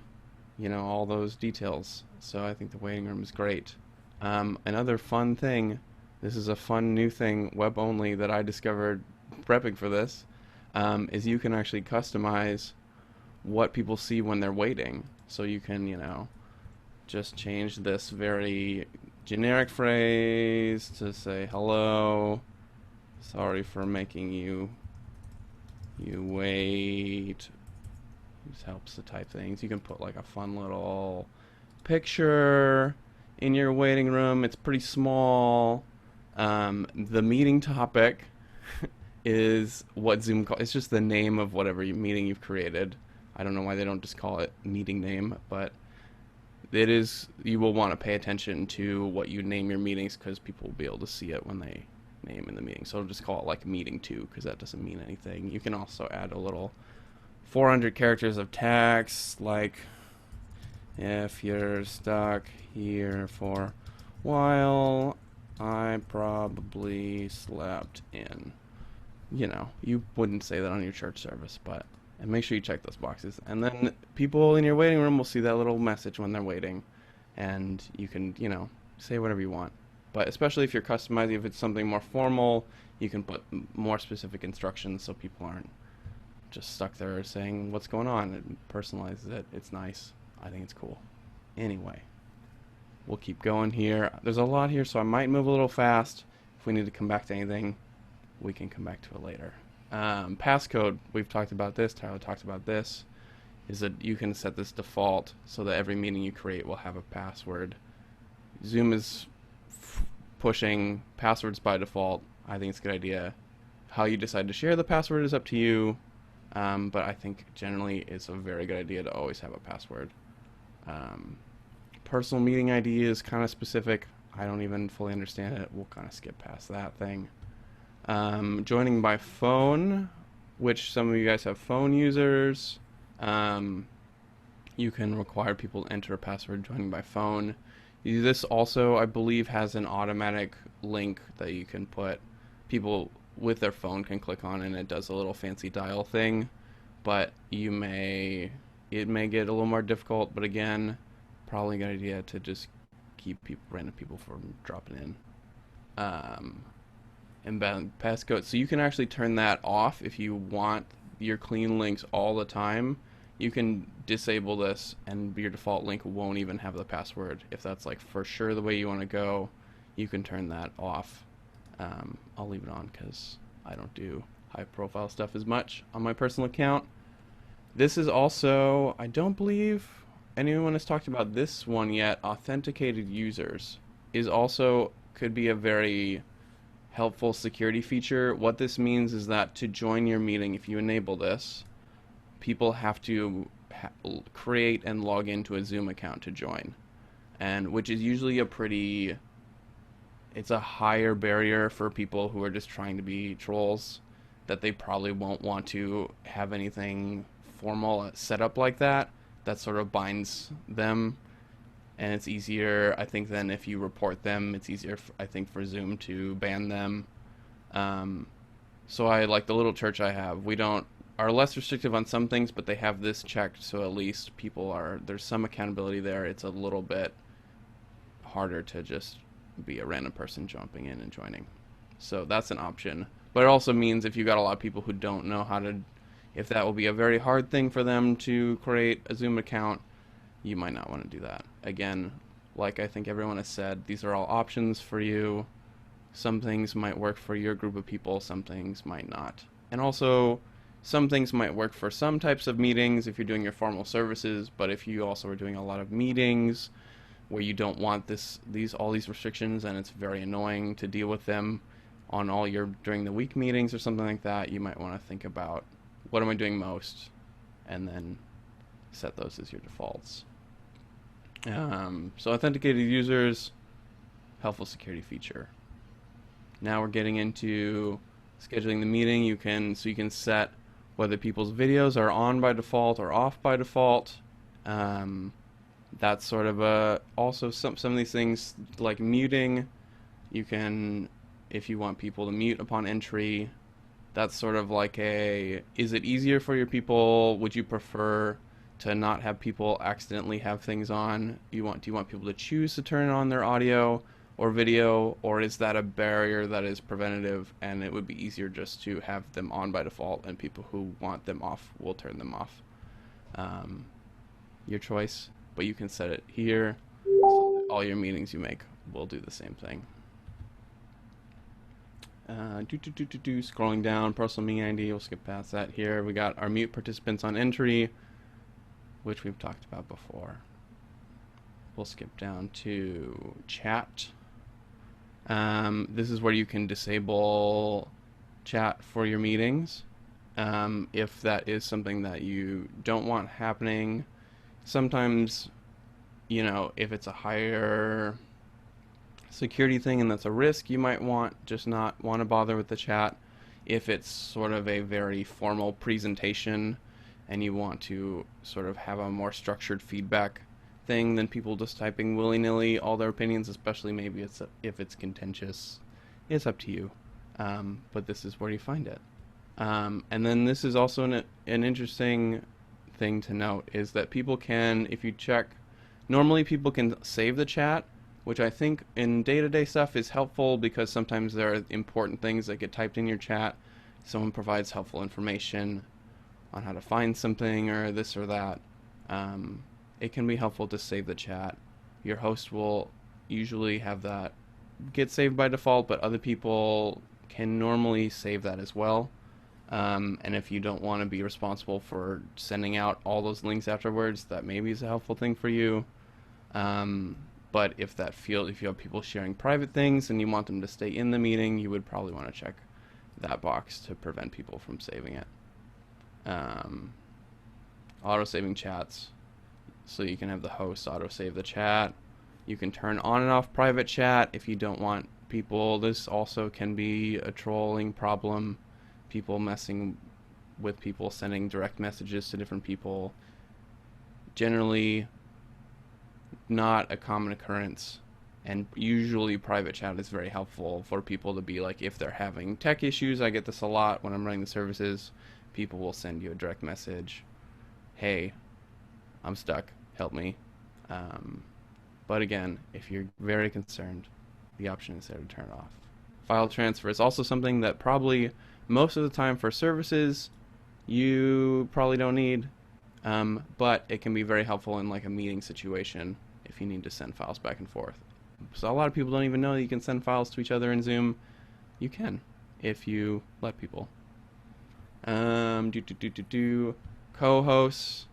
all those details. So I think the waiting room is great. Another fun thing, this is a fun new thing, web only, that I discovered prepping for this, is you can actually customize what people see when they're waiting. So you can, just change this very generic phrase to say, hello, sorry for making you wait. This helps to type things. You can put like a fun little picture in your waiting room. It's pretty small. The meeting topic is what Zoom calls. It's just the name of whatever meeting you've created. I don't know why they don't just call it meeting name, but it is. You will want to pay attention to what you name your meetings, because people will be able to see it when they name in the meeting. So I'll just call it like meeting 2, because that doesn't mean anything. You can also add a little 400 characters of text, like, if you're stuck here for a while, I probably slept in. You wouldn't say that on your church service, and make sure you check those boxes. And then people in your waiting room will see that little message when they're waiting, and you can, say whatever you want. But especially if you're customizing, if it's something more formal, you can put more specific instructions so people aren't just stuck there saying what's going on, and personalizes it. It's nice. I think it's cool. Anyway, we'll keep going here. There's a lot here, so I might move a little fast. If we need to come back to anything, we can come back to it later. Passcode, we've talked about this. Tyler talked about this. Is that you can set this default so that every meeting you create will have a password. Zoom is pushing passwords by default, I think it's a good idea. How you decide to share the password is up to you, but I think generally it's a very good idea to always have a password. Personal meeting ID is kind of specific. I don't even fully understand it. We'll kind of skip past that thing. Joining by phone, which some of you guys have phone users. You can require people to enter a password joining by phone. This also, I believe, has an automatic link that you can put. People with their phone can click on, and it does a little fancy dial thing. But it may get a little more difficult. But again, probably a good idea to just keep random people from dropping in. And passcode. So you can actually turn that off if you want your clean links all the time. You can disable this, and your default link won't even have the password. If that's like for sure the way you want to go, you can turn that off. I'll leave it on because I don't do high profile stuff as much on my personal account. This is also, I don't believe anyone has talked about this one yet. Authenticated users is also could be a very helpful security feature. What this means is that to join your meeting, if you enable this, people have to create and log into a Zoom account to join, and which is usually it's a higher barrier for people who are just trying to be trolls, that they probably won't want to have anything formal set up like that. That sort of binds them, and it's easier, I think, than if you report them. It's easier, I think, for Zoom to ban them. So I like the little church I have. We are less restrictive on some things, but they have this checked, so at least there's some accountability there. It's a little bit harder to just be a random person jumping in and joining. So that's an option. But it also means if you got a lot of people who don't know if that will be a very hard thing for them to create a Zoom account, you might not want to do that. Again, like I think everyone has said, these are all options for you. Some things might work for your group of people, some things might not. And also, some things might work for some types of meetings if you're doing your formal services, but if you also are doing a lot of meetings where you don't want all these restrictions, and it's very annoying to deal with them on during the week meetings or something like that, you might want to think about, what am I doing most? And then set those as your defaults. So authenticated users, helpful security feature. Now we're getting into scheduling the meeting. You can set whether people's videos are on by default or off by default. That's sort of also some of these things like muting. You can, if you want people to mute upon entry, that's sort of like is it easier for your people? Would you prefer to not have people accidentally have things on? Do you want people to choose to turn on their audio or video, or is that a barrier that is preventative and it would be easier just to have them on by default, and people who want them off will turn them off? Your choice, but you can set it here so that all your meetings you make will do the same thing. Scrolling down, personal meeting ID, we'll skip past that here. We got our mute participants on entry, which we've talked about before. We'll skip down to chat. This is where you can disable chat for your meetings. If that is something that you don't want happening. Sometimes, if it's a higher security thing and that's a risk, you might not want to bother with the chat. If it's sort of a very formal presentation and you want to sort of have a more structured feedback thing than people just typing willy-nilly all their opinions, especially maybe if it's contentious, it's up to you. But this is where you find it. And then this is also an interesting thing to note, is that people can, if you check, normally people can save the chat, which I think in day-to-day stuff is helpful because sometimes there are important things that get typed in your chat. Someone provides helpful information on how to find something or this or that. It can be helpful to save the chat. Your host will usually have that get saved by default, but other people can normally save that as well. And if you don't want to be responsible for sending out all those links afterwards, that maybe is a helpful thing for you. But if you have people sharing private things and you want them to stay in the meeting, you would probably want to check that box to prevent people from saving it. Auto-saving chats, so you can have the host auto-save the chat. You can turn on and off private chat if you don't want people. This also can be a trolling problem, people messing with people, sending direct messages to different people. Generally not a common occurrence, and usually private chat is very helpful for people to be like, if they're having tech issues. I get this a lot when I'm running the services. People will send you a direct message, hey, I'm stuck, help me. But again, if you're very concerned, the option is there to turn it off. File transfer is also something that probably most of the time for services you probably don't need, but it can be very helpful in like a meeting situation if you need to send files back and forth. So a lot of people don't even know that you can send files to each other in Zoom. You can, if you let people. Co-hosts,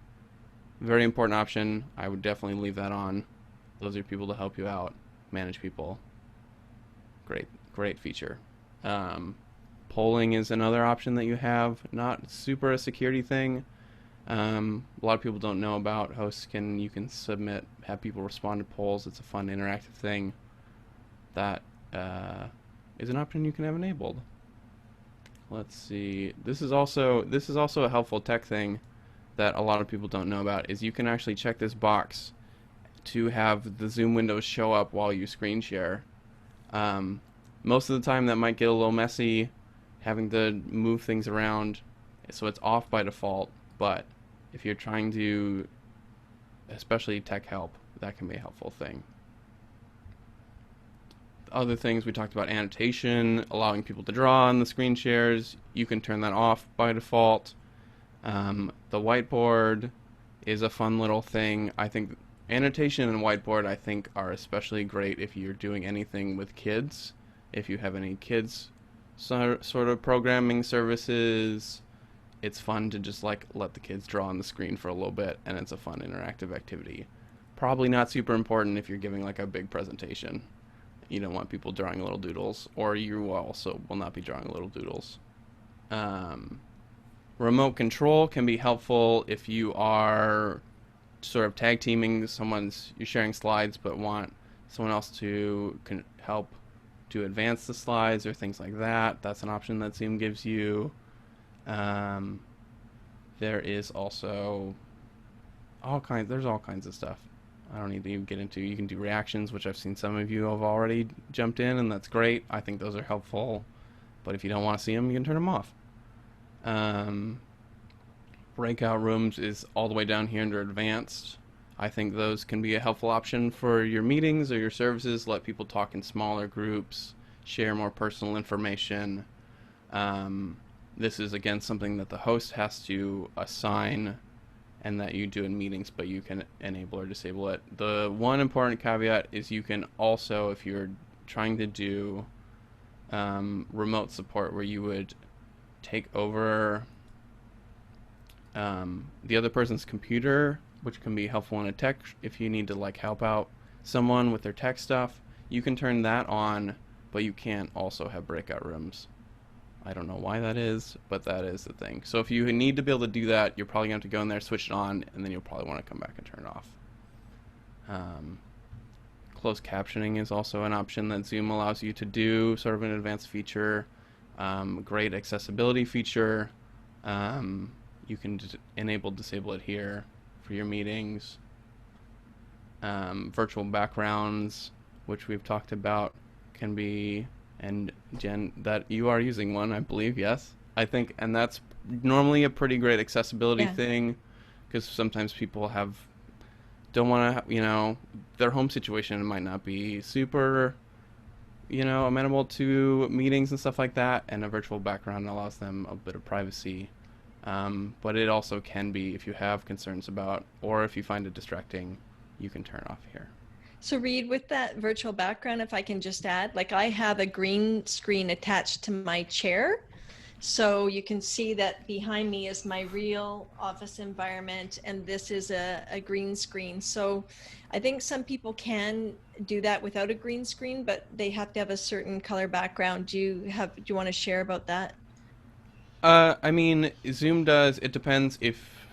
very important option. I would definitely leave that on. Those are people to help you out, manage people. Great feature. Polling is another option that you have. Not super a security thing. A lot of people don't know about. You can submit, have people respond to polls. It's a fun interactive thing. That is an option you can have enabled. Let's see. This is also a helpful tech thing that a lot of people don't know about, is you can actually check this box to have the Zoom windows show up while you screen share. Most of the time that might get a little messy, having to move things around, so it's off by default. But if you're trying to, especially tech help, that can be a helpful thing. Other things we talked about: annotation, allowing people to draw on the screen shares. You can turn that off by default. The whiteboard is a fun little thing. I think annotation and whiteboard, I think, are especially great if you're doing anything with kids. If you have any kids sort of programming services, it's fun to just like let the kids draw on the screen for a little bit, and it's a fun interactive activity. Probably not super important if you're giving like a big presentation. You don't want people drawing little doodles, or you also will not be drawing little doodles. Remote control can be helpful if you are sort of tag teaming you're sharing slides but want someone else to help to advance the slides or things like that. That's an option that Zoom gives you. There is also there's all kinds of stuff I don't need to even get into. You can do reactions, which I've seen some of you have already jumped in, and that's great. I think those are helpful, but if you don't want to see them, you can turn them off. Breakout rooms is all the way down here under advanced. I think those can be a helpful option for your meetings or your services. Let people talk in smaller groups, share more personal information. This is, again, something that the host has to assign and that you do in meetings, but you can enable or disable it. The one important caveat is you can also, if you're trying to do remote support where you would take over the other person's computer, which can be helpful in a tech, if you need to like help out someone with their tech stuff, you can turn that on, but you can't also have breakout rooms. I don't know why that is, but that is the thing. So if you need to be able to do that, you're probably going to have to go in there, switch it on, and then you'll probably want to come back and turn it off. Closed captioning is also an option that Zoom allows you to do, sort of an advanced feature. Great accessibility feature. You can disable it here for your meetings. Virtual backgrounds, which we've talked about, can be, and Jen, that you are using one, I believe, yes? I think, and that's normally a pretty great accessibility thing, because sometimes people don't want to, their home situation might not be super, amenable to meetings and stuff like that, and a virtual background allows them a bit of privacy. But it also can be, if you have concerns about, or if you find it distracting, you can turn it off here. So Reid, with that virtual background, if I can just add, like I have a green screen attached to my chair. So you can see that behind me is my real office environment, and this is a green screen. So I think some people can do that without a green screen, but they have to have a certain color background. Do you want to share about that? I mean, Zoom does. It depends if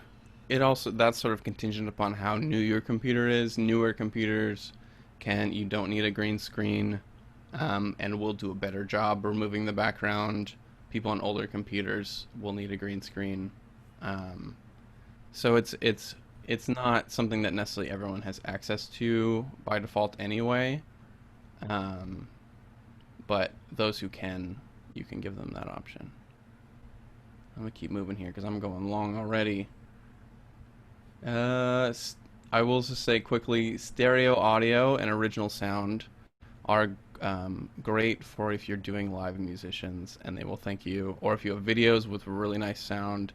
it also that's sort of contingent upon how new your computer is. Newer computers you don't need a green screen, and will do a better job removing the background. People on older computers will need a green screen. Um, so it's not something that necessarily everyone has access to by default anyway. Um, but those who can, you can give them that option. I'm gonna keep moving here because I'm going long already. I will just say quickly, stereo audio and original sound are great for if you're doing live musicians, and they will thank you. Or if you have videos with really nice sound,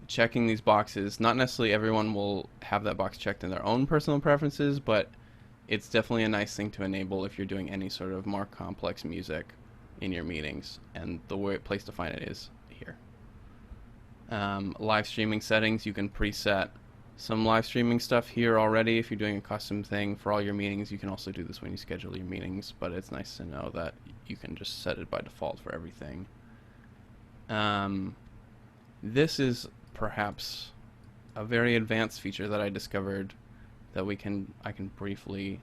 checking these boxes. Not necessarily everyone will have that box checked in their own personal preferences, but it's definitely a nice thing to enable if you're doing any sort of more complex music in your meetings. And the place to find it is here. Live streaming settings, you can preset some live streaming stuff here already. If you're doing a custom thing for all your meetings, you can also do this when you schedule your meetings, but it's nice to know that you can just set it by default for everything. This is perhaps a very advanced feature that I discovered that I can briefly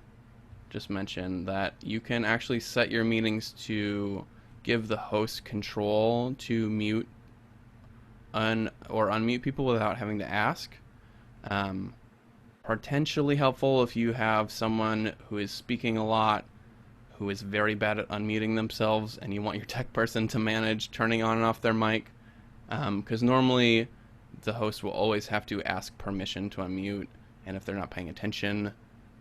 just mention, that you can actually set your meetings to give the host control to mute or unmute people without having to ask. Potentially helpful if you have someone who is speaking a lot, who is very bad at unmuting themselves, and you want your tech person to manage turning on and off their mic. Because normally the host will always have to ask permission to unmute, and if they're not paying attention,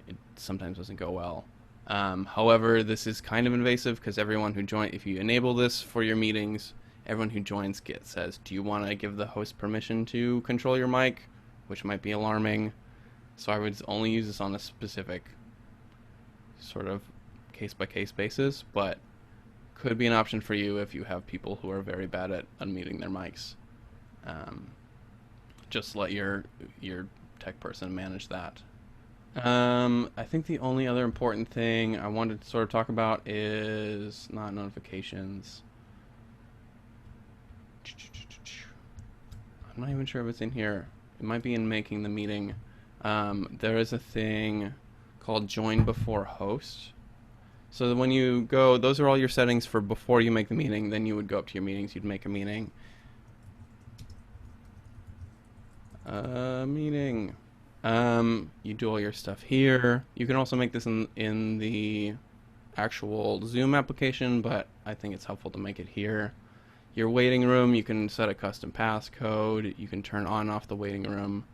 it sometimes doesn't go well. However, this is kind of invasive because if you enable this for your meetings, everyone who joins says, do you want to give the host permission to control your mic? Which might be alarming. So I would only use this on a specific sort of case-by-case basis, but could be an option for you if you have people who are very bad at unmuting their mics. Just let your tech person manage that. I think the only other important thing I wanted to sort of talk about is not notifications. I'm not even sure if it's in here. It might be in making the meeting. There is a thing called join before host. So when you go, those are all your settings for before you make the meeting. Then you would go up to your meetings, you'd make a meeting. You do all your stuff here. You can also make this in the actual Zoom application, but I think it's helpful to make it here. Your waiting room, you can set a custom passcode. You can turn on and off the waiting room.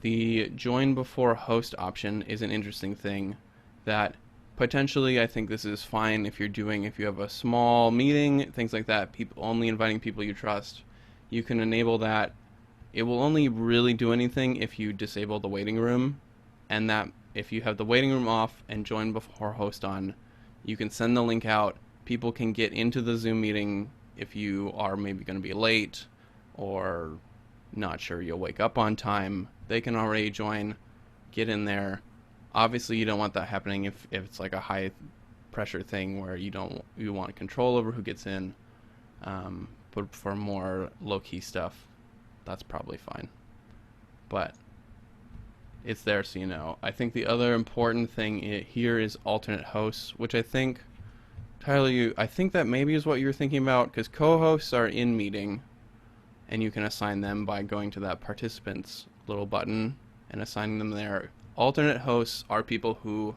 The join before host option is an interesting thing that potentially I think this is fine if you have a small meeting, things like that, only inviting people you trust. You can enable that. It will only really do anything if you disable the waiting room, and that if you have the waiting room off and join before host on, you can send the link out. People can get into the Zoom meeting if you are maybe going to be late or not sure you'll wake up on time. They can already join, get in there. Obviously, you don't want that happening if it's like a high pressure thing where you want control over who gets in. But for more low-key stuff, that's probably fine. But it's there so you know. I think the other important thing here is alternate hosts, which I think, Tyler, I think that maybe is what you're thinking about, because co-hosts are in meeting, and you can assign them by going to that participants little button and assigning them there. Alternate hosts are people who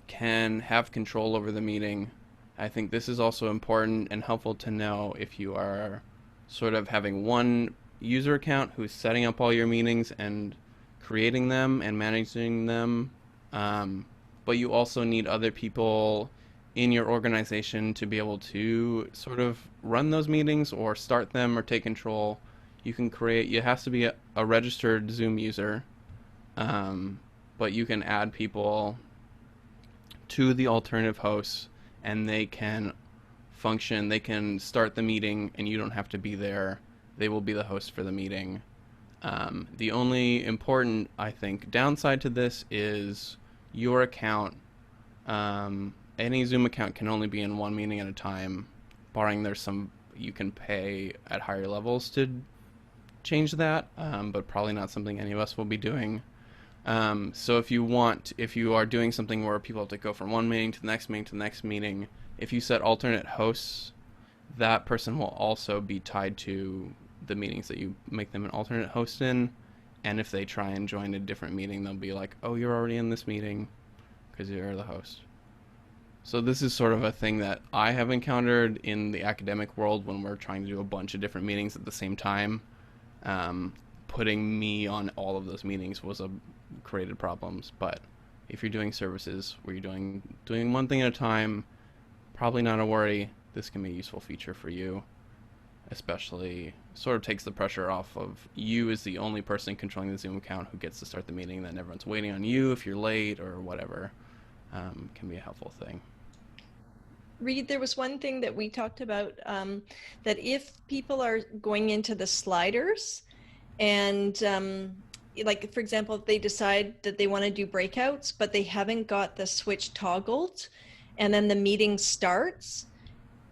can have control over the meeting. I think this is also important and helpful to know if you are sort of having one user account who's setting up all your meetings and creating them and managing them, but you also need other people in your organization to be able to sort of run those meetings or start them or take control. You have to be a registered Zoom user, but you can add people to the alternative hosts, and they can function. They can start the meeting and you don't have to be there. They will be the host for the meeting. The only important, I think, downside to this is your account. Any Zoom account can only be in one meeting at a time, barring there's some you can pay at higher levels to change that, but probably not something any of us will be doing. So if you are doing something where people have to go from one meeting to the next meeting to the next meeting, if you set alternate hosts, that person will also be tied to the meetings that you make them an alternate host in. And if they try and join a different meeting, they'll be like, oh, you're already in this meeting because you're the host. So this is sort of a thing that I have encountered in the academic world when we're trying to do a bunch of different meetings at the same time. Putting me on all of those meetings created problems. But if you're doing services where you're doing one thing at a time, probably not a worry. This can be a useful feature for you, especially sort of takes the pressure off of you as the only person controlling the Zoom account who gets to start the meeting, then everyone's waiting on you if you're late or whatever. Can be a helpful thing. Reid, there was one thing that we talked about, that if people are going into the sliders and like, for example, if they decide that they want to do breakouts, but they haven't got the switch toggled and then the meeting starts,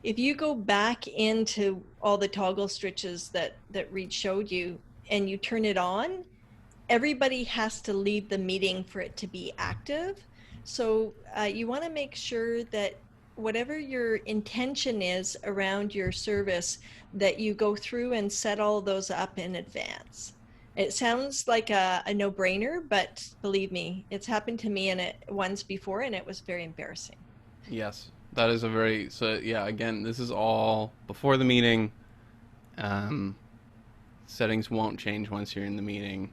if you go back into all the toggle switches that Reid showed you and you turn it on, everybody has to leave the meeting for it to be active. So you want to make sure that whatever your intention is around your service, that you go through and set all those up in advance. It sounds like a no-brainer, but believe me, it's happened to me once before, and it was very embarrassing. Yes, that is again, this is all before the meeting. Settings won't change once you're in the meeting.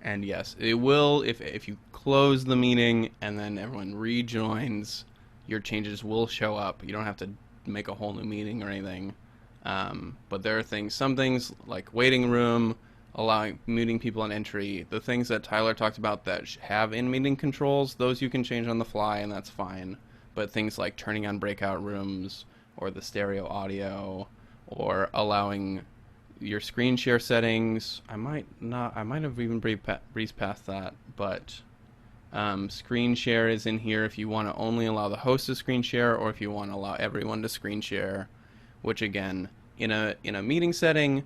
And yes, it will if you close the meeting and then everyone rejoins, your changes will show up. You don't have to make a whole new meeting or anything. But there are some things like waiting room, muting people on entry, the things that Tyler talked about that have in-meeting controls, those you can change on the fly and that's fine. But things like turning on breakout rooms or the stereo audio or allowing your screen share settings, I might have even breezed past that, but screen share is in here if you want to only allow the host to screen share or if you want to allow everyone to screen share, which again, in a meeting setting,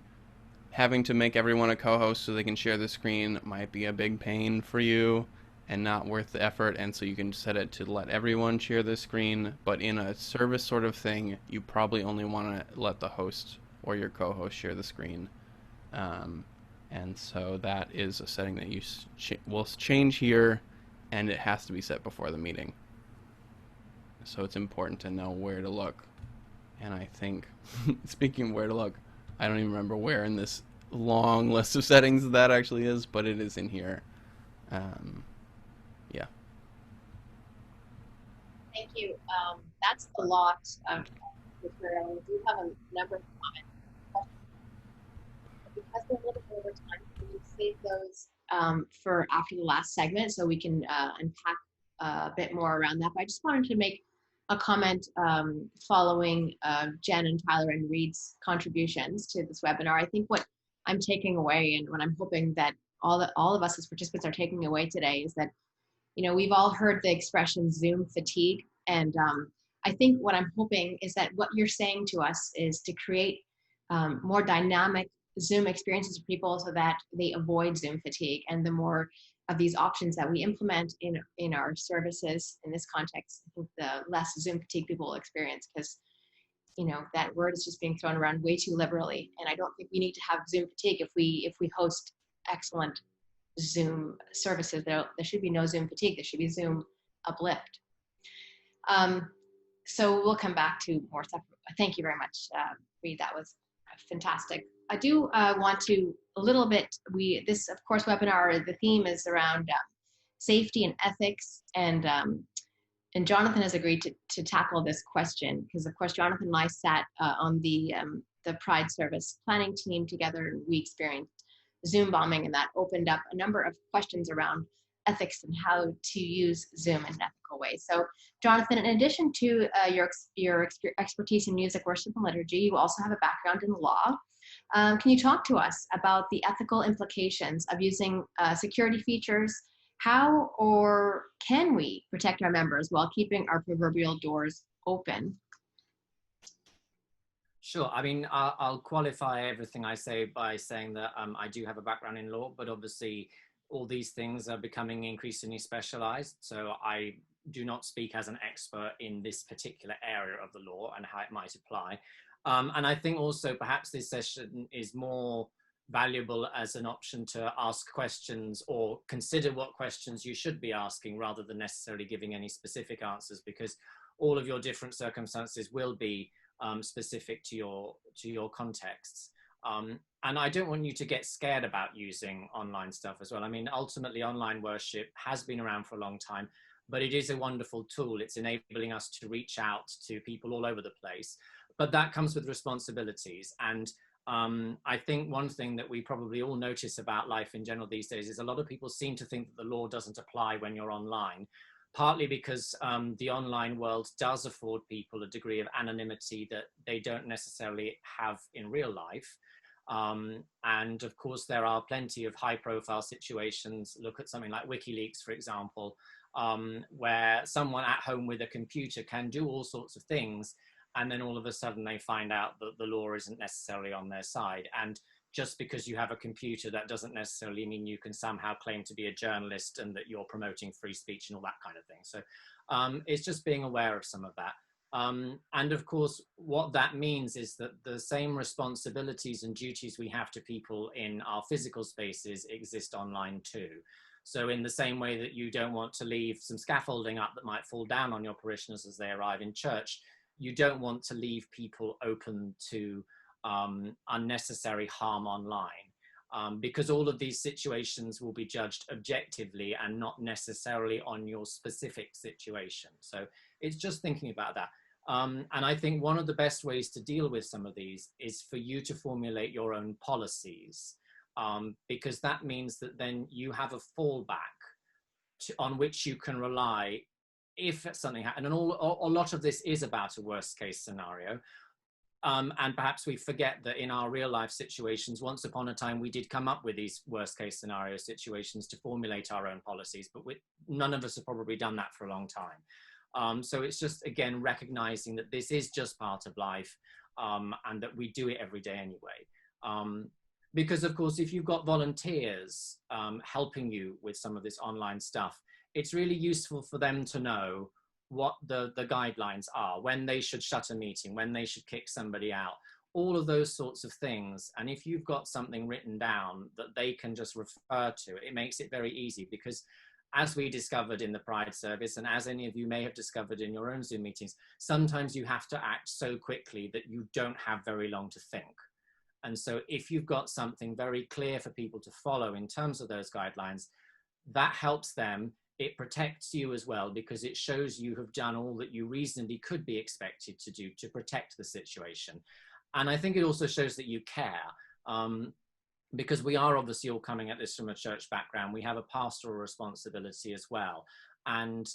having to make everyone a co-host so they can share the screen might be a big pain for you and not worth the effort, and so you can set it to let everyone share the screen. But in a service sort of thing, you probably only want to let the host or your co-host share the screen. And so that is a setting that you will change here, and it has to be set before the meeting. So it's important to know where to look. And I think, speaking of where to look, I don't even remember where in this long list of settings that actually is, but it is in here. Yeah. Thank you. That's a lot of material. We do have a number of comments. Because we're a little bit over time, we will save those for after the last segment so we can unpack a bit more around that. But I just wanted to make a comment following Jen and Tyler and Reid's contributions to this webinar. I think what I'm taking away and what I'm hoping that all of us as participants are taking away today is that, you know, we've all heard the expression Zoom fatigue. And I think what I'm hoping is that what you're saying to us is to create more dynamic Zoom experiences for people so that they avoid Zoom fatigue. And the more of these options that we implement in our services in this context, I think the less Zoom fatigue people will experience, because, you know, that word is just being thrown around way too liberally. And I don't think we need to have Zoom fatigue if we host excellent Zoom services. There should be no Zoom fatigue. There should be Zoom uplift. So we'll come back to more stuff. Thank you very much, Reid. That was fantastic. I do want to a little bit, this of course webinar, the theme is around safety and ethics, and Jonathan has agreed to tackle this question because of course Jonathan and I sat on the Pride Service planning team together, and we experienced Zoom bombing, and that opened up a number of questions around ethics and how to use Zoom in an ethical way. So, Jonathan, in addition to your expertise in music, worship, and liturgy, you also have a background in law. Can you talk to us about the ethical implications of using security features? How or can we protect our members while keeping our proverbial doors open? Sure. I mean, I'll qualify everything I say by saying that I do have a background in law, but obviously all these things are becoming increasingly specialized. So I do not speak as an expert in this particular area of the law and how it might apply. And I think also perhaps this session is more valuable as an option to ask questions or consider what questions you should be asking rather than necessarily giving any specific answers, because all of your different circumstances will be specific to your contexts. And I don't want you to get scared about using online stuff as well. I mean, ultimately online worship has been around for a long time, but it is a wonderful tool. It's enabling us to reach out to people all over the place, but that comes with responsibilities. And I think one thing that we probably all notice about life in general these days is a lot of people seem to think that the law doesn't apply when you're online, partly because the online world does afford people a degree of anonymity that they don't necessarily have in real life. And of course, there are plenty of high profile situations. Look at something like WikiLeaks, for example, where someone at home with a computer can do all sorts of things. And then all of a sudden they find out that the law isn't necessarily on their side. And just because you have a computer, that doesn't necessarily mean you can somehow claim to be a journalist and that you're promoting free speech and all that kind of thing. So it's just being aware of some of that. And of course, what that means is that the same responsibilities and duties we have to people in our physical spaces exist online too. So in the same way that you don't want to leave some scaffolding up that might fall down on your parishioners as they arrive in church, you don't want to leave people open to unnecessary harm online, because all of these situations will be judged objectively and not necessarily on your specific situation. So it's just thinking about that. And I think one of the best ways to deal with some of these is for you to formulate your own policies, because that means that then you have a fallback on which you can rely if something happens. And a lot of this is about a worst case scenario. And perhaps we forget that in our real life situations, once upon a time, we did come up with these worst case scenario situations to formulate our own policies, but none of us have probably done that for a long time. So it's just, again, recognizing that this is just part of life, and that we do it every day anyway. Because of course, if you've got volunteers helping you with some of this online stuff, it's really useful for them to know what the guidelines are, when they should shut a meeting, when they should kick somebody out, all of those sorts of things. And if you've got something written down that they can just refer to, it makes it very easy, because as we discovered in the Pride service, and as any of you may have discovered in your own Zoom meetings, sometimes you have to act so quickly that you don't have very long to think. And so if you've got something very clear for people to follow in terms of those guidelines, that helps them. It protects you as well, because it shows you have done all that you reasonably could be expected to do to protect the situation. And I think it also shows that you care, because we are obviously all coming at this from a church background. We have a pastoral responsibility as well. And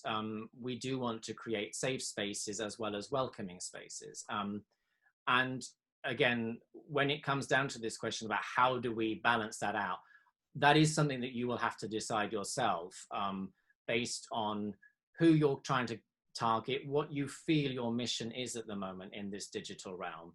we do want to create safe spaces as well as welcoming spaces. And again, when it comes down to this question about how do we balance that out, that is something that you will have to decide yourself, based on who you're trying to target, what you feel your mission is at the moment in this digital realm.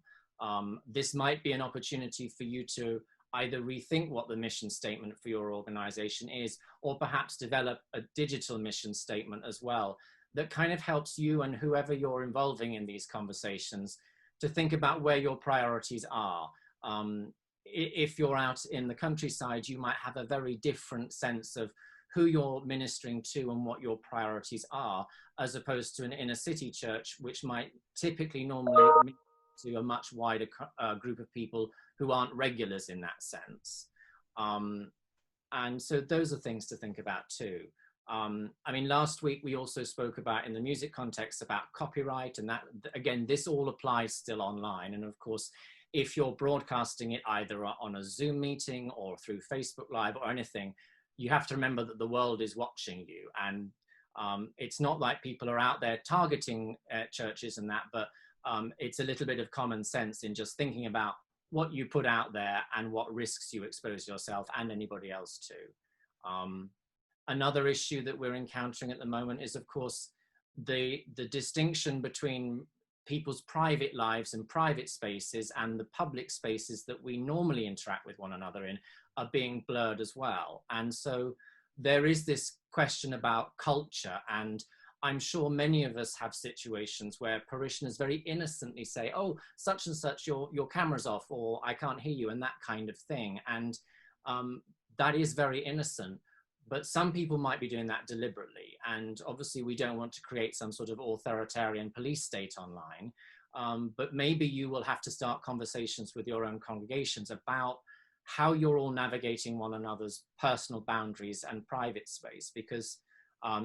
This might be an opportunity for you to either rethink what the mission statement for your organization is, or perhaps develop a digital mission statement as well, that kind of helps you and whoever you're involving in these conversations to think about where your priorities are. If you're out in the countryside, you might have a very different sense of who you're ministering to and what your priorities are, as opposed to an inner city church, which might typically normally meet to a much wider group of people who aren't regulars in that sense. And so those are things to think about too. I mean, last week we also spoke about, in the music context, about copyright, and that, again, this all applies still online. And of course, if you're broadcasting it either on a Zoom meeting or through Facebook Live or anything, you have to remember that the world is watching you. And it's not like people are out there targeting churches and that, but it's a little bit of common sense in just thinking about what you put out there and what risks you expose yourself and anybody else to. Another issue that we're encountering at the moment is, of course, the distinction between people's private lives and private spaces and the public spaces that we normally interact with one another in are being blurred as well. And so there is this question about culture, and I'm sure many of us have situations where parishioners very innocently say, oh, such and such, your camera's off, or I can't hear you, and that kind of thing. And that is very innocent, but some people might be doing that deliberately. And obviously we don't want to create some sort of authoritarian police state online, but maybe you will have to start conversations with your own congregations about how you're all navigating one another's personal boundaries and private space, because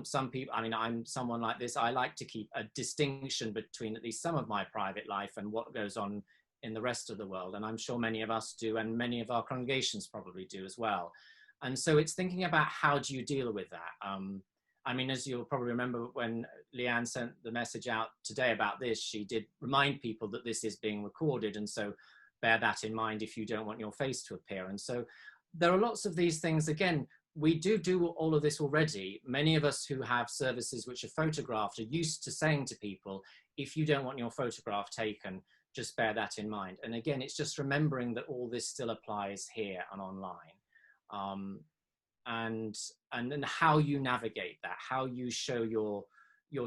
some people, I mean, I'm someone like this, I like to keep a distinction between at least some of my private life and what goes on in the rest of the world. And I'm sure many of us do, and many of our congregations probably do as well. And so it's thinking about how do you deal with that? I mean, as you'll probably remember, when Leanne sent the message out today about this, she did remind people that this is being recorded. And so bear that in mind if you don't want your face to appear. And so there are lots of these things. Again, we do all of this already. Many of us who have services which are photographed are used to saying to people, if you don't want your photograph taken, just bear that in mind. And again, it's just remembering that all this still applies here and online. And then how you navigate that, how you show your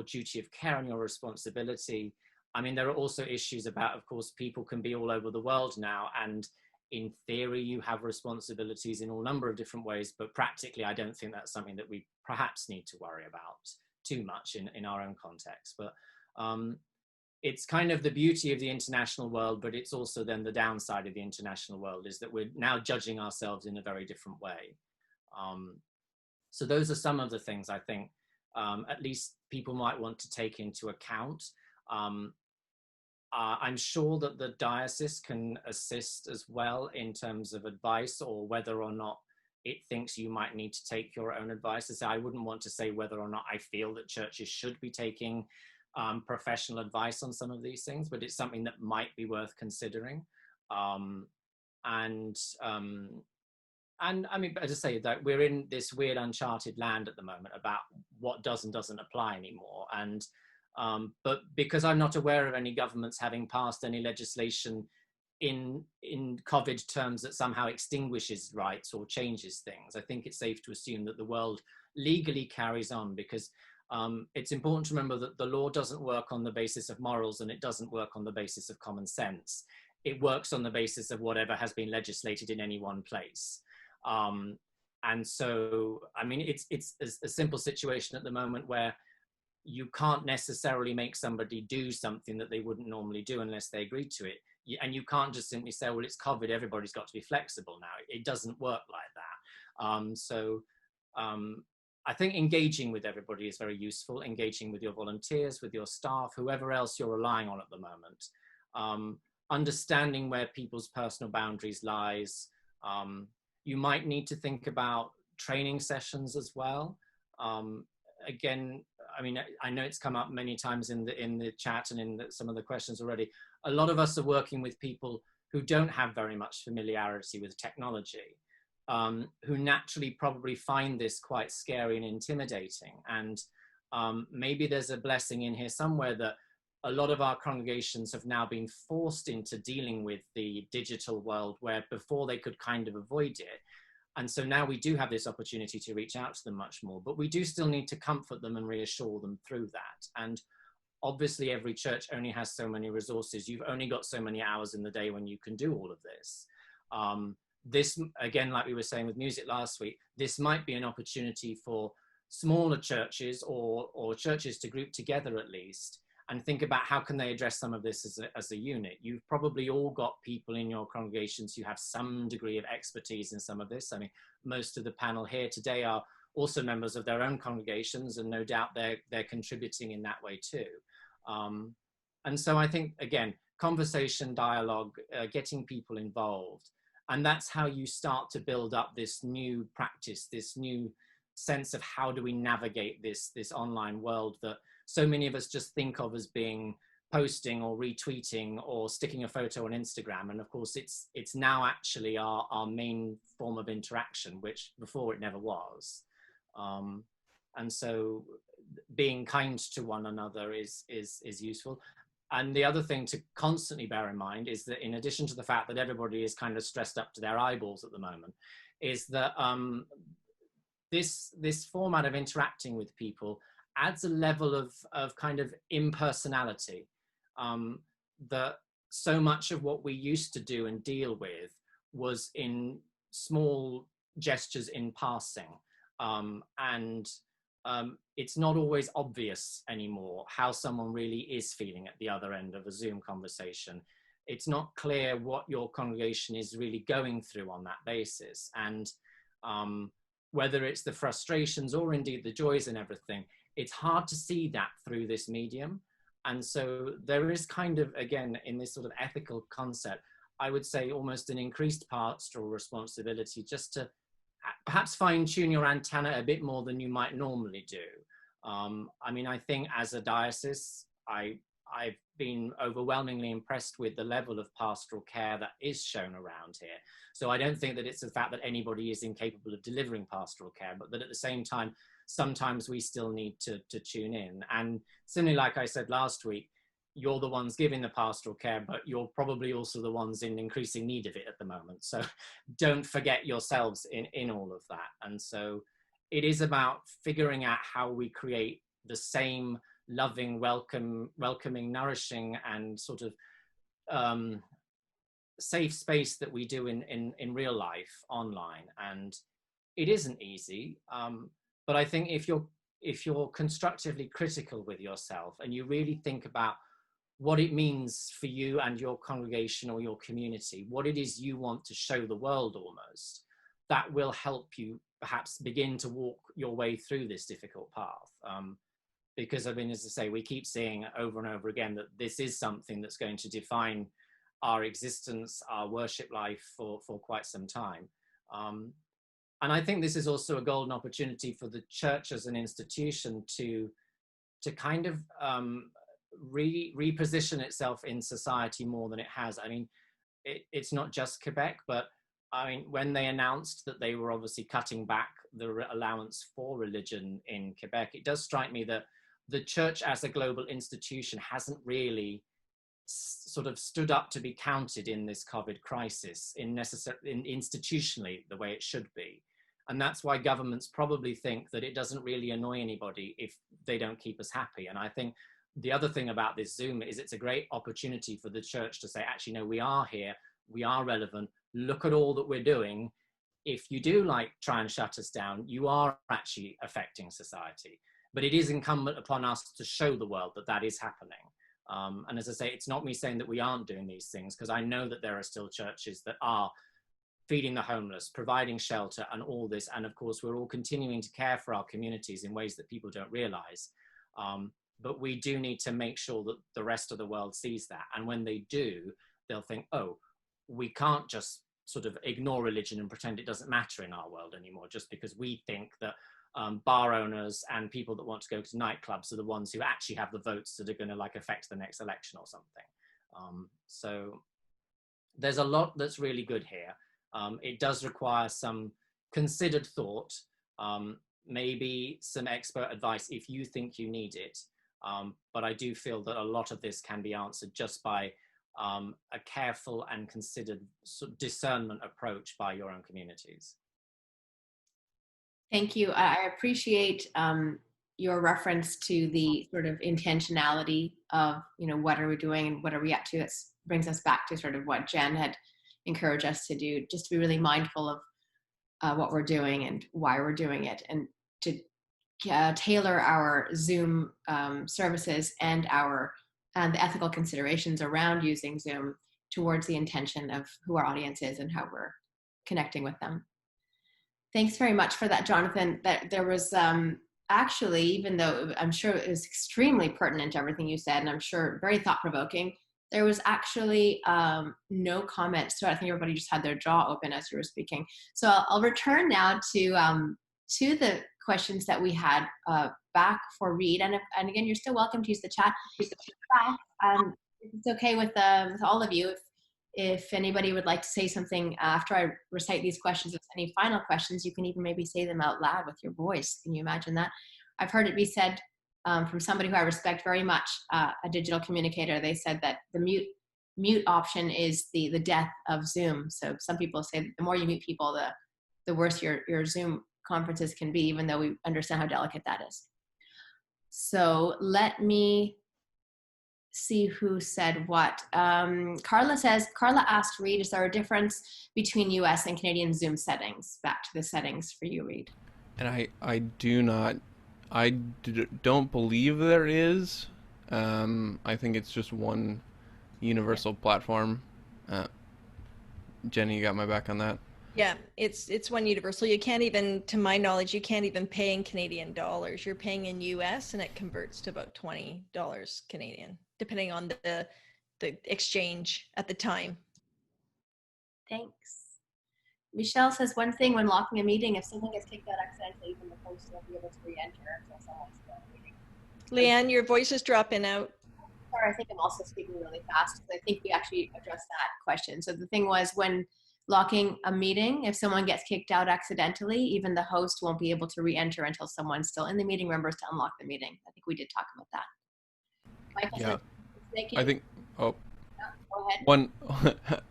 duty of care and your responsibility. I mean, there are also issues about, of course, people can be all over the world now, and in theory, you have responsibilities in all number of different ways, but practically, I don't think that's something that we perhaps need to worry about too much in our own context. But it's kind of the beauty of the international world, but it's also then the downside of the international world is that we're now judging ourselves in a very different way. So those are some of the things I think at least people might want to take into account. I'm sure that the diocese can assist as well in terms of advice, or whether or not it thinks you might need to take your own advice. I wouldn't want to say whether or not I feel that churches should be taking professional advice on some of these things, but it's something that might be worth considering. And I mean, as I say, that we're in this weird uncharted land at the moment about what does and doesn't apply anymore. And but because I'm not aware of any governments having passed any legislation in COVID terms that somehow extinguishes rights or changes things, I think it's safe to assume that the world legally carries on, because it's important to remember that the law doesn't work on the basis of morals, and it doesn't work on the basis of common sense. It works on the basis of whatever has been legislated in any one place. And so, I mean, it's a simple situation at the moment where you can't necessarily make somebody do something that they wouldn't normally do unless they agree to it. And you can't just simply say, well, it's COVID, everybody's got to be flexible now. It doesn't work like that. I think engaging with everybody is very useful, engaging with your volunteers, with your staff, whoever else you're relying on at the moment. Understanding where people's personal boundaries lies. You might need to think about training sessions as well. Again, I mean, I know it's come up many times in the chat and in some of the questions already. A lot of us are working with people who don't have very much familiarity with technology, who naturally probably find this quite scary and intimidating. And maybe there's a blessing in here somewhere that a lot of our congregations have now been forced into dealing with the digital world, where before they could kind of avoid it. And so now we do have this opportunity to reach out to them much more, but we do still need to comfort them and reassure them through that. And obviously every church only has so many resources. You've only got so many hours in the day when you can do all of this. This, again, like we were saying with music last week, this might be an opportunity for smaller churches or churches to group together at least and think about how can they address some of this as a unit. You've probably all got people in your congregations who have some degree of expertise in some of this. I mean, most of the panel here today are also members of their own congregations, and no doubt they're contributing in that way too. And so I think, again, conversation, dialogue, getting people involved, And that's how you start to build up this new practice, this new sense of how do we navigate this online world that so many of us just think of as being posting or retweeting or sticking a photo on Instagram. And of course, it's now actually our main form of interaction, which before it never was. And so being kind to one another is useful. And the other thing to constantly bear in mind is that in addition to the fact that everybody is kind of stressed up to their eyeballs at the moment, is that this format of interacting with people adds a level of kind of impersonality that so much of what we used to do and deal with was in small gestures in passing. It's not always obvious anymore how someone really is feeling at the other end of a Zoom conversation. It's not clear what your congregation is really going through on that basis. And whether it's the frustrations or indeed the joys and everything, it's hard to see that through this medium. And so there is kind of, again, in this sort of ethical concept, I would say almost an increased pastoral responsibility just to perhaps fine tune your antenna a bit more than you might normally do. I mean, I think as a diocese, I've been overwhelmingly impressed with the level of pastoral care that is shown around here. So I don't think that it's the fact that anybody is incapable of delivering pastoral care, but that at the same time, sometimes we still need to tune in. And similarly, like I said last week, you're the ones giving the pastoral care, but you're probably also the ones in increasing need of it at the moment. So don't forget yourselves in all of that. And so it is about figuring out how we create the same loving, welcoming, nourishing, and sort of safe space that we do in real life online. And it isn't easy, but I think if you're constructively critical with yourself and you really think about what it means for you and your congregation or your community, what it is you want to show the world almost, that will help you perhaps begin to walk your way through this difficult path. Because I mean, as I say, we keep seeing over and over again that this is something that's going to define our existence, our worship life for quite some time. And I think this is also a golden opportunity for the church as an institution to kind of reposition itself in society more than it has. I mean, it's not just Quebec, but I mean, when they announced that they were obviously cutting back the allowance for religion in Quebec, it does strike me that the church as a global institution hasn't really sort of stood up to be counted in this COVID crisis institutionally the way it should be. And that's why governments probably think that it doesn't really annoy anybody if they don't keep us happy. And I think the other thing about this Zoom is it's a great opportunity for the church to say, actually, no, we are here, we are relevant, look at all that we're doing. If you do try and shut us down, you are actually affecting society. But it is incumbent upon us to show the world that that is happening. And as I say, it's not me saying that we aren't doing these things, because I know that there are still churches that are feeding the homeless, providing shelter and all this. And of course, we're all continuing to care for our communities in ways that people don't realize. But we do need to make sure that the rest of the world sees that. And when they do, they'll think, oh, we can't just sort of ignore religion and pretend it doesn't matter in our world anymore, just because we think that bar owners and people that want to go to nightclubs are the ones who actually have the votes that are going to affect the next election or something. So there's a lot that's really good here. It does require some considered thought, maybe some expert advice if you think you need it. But I do feel that a lot of this can be answered just by a careful and considered sort of discernment approach by your own communities. Thank you. I appreciate your reference to the sort of intentionality of, what are we doing and what are we up to? It brings us back to sort of what Jen had encouraged us to do, just to be really mindful of what we're doing and why we're doing it, and to tailor our Zoom services and the ethical considerations around using Zoom towards the intention of who our audience is and how we're connecting with them. Thanks very much for that, Jonathan. That there was actually, even though I'm sure it was extremely pertinent to everything you said, and I'm sure very thought-provoking, There was actually no comments, so I think everybody just had their jaw open as you were speaking. So I'll return now to the questions that we had back for Reid, and again, you're still welcome to use the chat. It's okay with all of you. If anybody would like to say something after I recite these questions, if any final questions, you can even maybe say them out loud with your voice. Can you imagine that? I've heard it be said from somebody who I respect very much, a digital communicator. They said that the mute option is the death of Zoom. So some people say that the more you mute people, the worse your Zoom conferences can be, even though we understand how delicate that is. So let me see who said what. Carla asked Reid, is there a difference between US and Canadian Zoom settings? Back to the settings for you, Reid. And I don't believe there is. I think it's just one universal platform. Jenny, you got my back on that? Yeah, it's one universal. You can't even, to my knowledge, you can't even pay in Canadian dollars. You're paying in US and it converts to about $20 Canadian, depending on the exchange at the time. Thanks. Michelle says, one thing when locking a meeting, if someone gets kicked out accidentally, even the host won't be able to re-enter until someone's still in the meeting. Leanne, your voice is dropping out. Sorry, I think I'm also speaking really fast, because I think we actually addressed that question. So the thing was, when locking a meeting, if someone gets kicked out accidentally, even the host won't be able to re-enter until someone's still in the meeting, remembers to unlock the meeting. I think we did talk about that. Michael Yeah. I think, go ahead.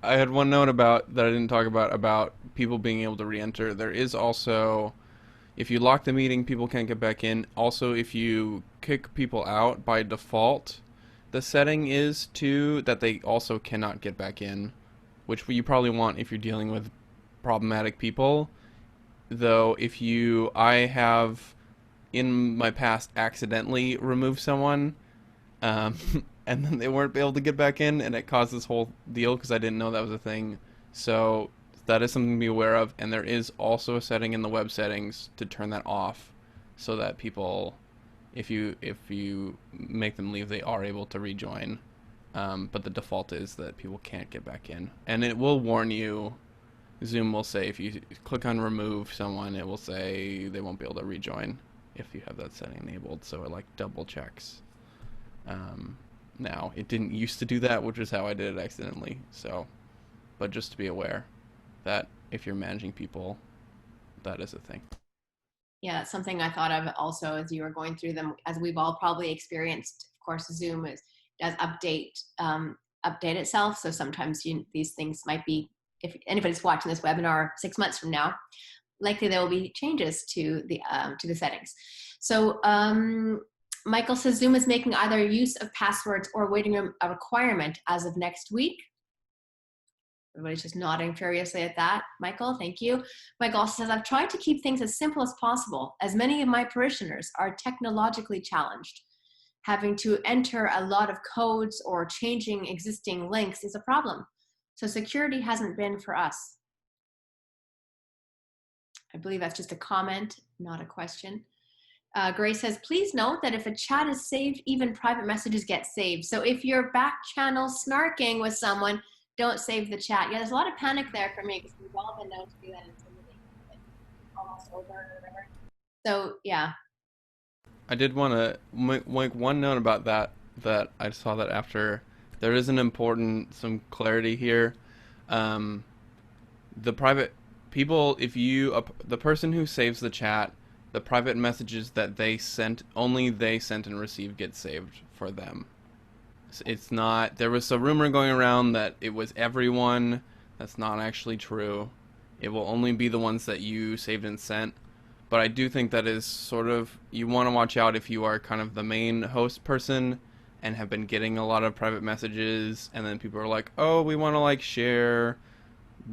I had one note about that I didn't talk about people being able to re-enter. There is also, if you lock the meeting, people can't get back in. Also, if you kick people out by default, the setting is that they also cannot get back in, which you probably want if you're dealing with problematic people. Though I have in my past accidentally removed someone, and then they weren't able to get back in, and it caused this whole deal because I didn't know that was a thing. So that is something to be aware of, and there is also a setting in the web settings to turn that off, so that people, if you make them leave, they are able to rejoin. But the default is that people can't get back in, and it will warn you. Zoom will say if you click on remove someone, it will say they won't be able to rejoin if you have that setting enabled. So it like double checks. Now it didn't used to do that, which is how I did it accidentally. So, but just to be aware that if you're managing people, that is a thing. Yeah, that's something I thought of also as you were going through them, as we've all probably experienced. Of course, Zoom does update itself. So sometimes these things might be, if anybody's watching this webinar 6 months from now, likely there will be changes to the settings. So Michael says Zoom is making either use of passwords or waiting room a requirement as of next week. Everybody's just nodding furiously at that. Michael, thank you. Michael also says, I've tried to keep things as simple as possible, as many of my parishioners are technologically challenged. Having to enter a lot of codes or changing existing links is a problem. So security hasn't been for us. I believe that's just a comment, not a question. Grace says, please note that if a chat is saved, even private messages get saved. So if you're back channel snarking with someone, don't save the chat. Yeah, there's a lot of panic there for me because we've all been known to do that in some meetings, like almost over or whatever. So yeah. I did want to make one note about that I saw that after. There is some clarity here. The private people, the person who saves the chat, the private messages that they sent, only they sent and received get saved for them. It's not, there was a rumor going around that it was everyone. That's not actually true. It will only be the ones that you saved and sent. But I do think that is sort of, you want to watch out if you are kind of the main host person and have been getting a lot of private messages, and then people are like, oh, we want to like share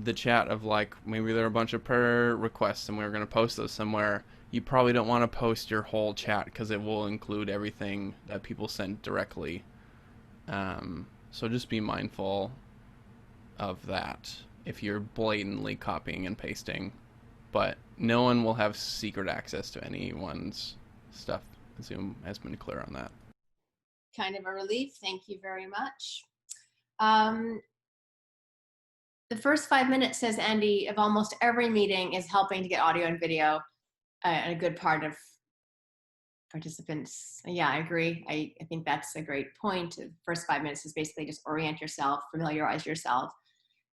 the chat of like, maybe there are a bunch of prayer requests and we're going to post those somewhere. You probably don't want to post your whole chat because it will include everything that people send directly. So just be mindful of that if you're blatantly copying and pasting. But no one will have secret access to anyone's stuff. Zoom has been clear on that. Kind of a relief. Thank you very much. The first 5 minutes, says Andy, of almost every meeting is helping to get audio and video a good part of participants. Yeah, I agree. I think that's a great point. The first 5 minutes is basically just orient yourself, familiarize yourself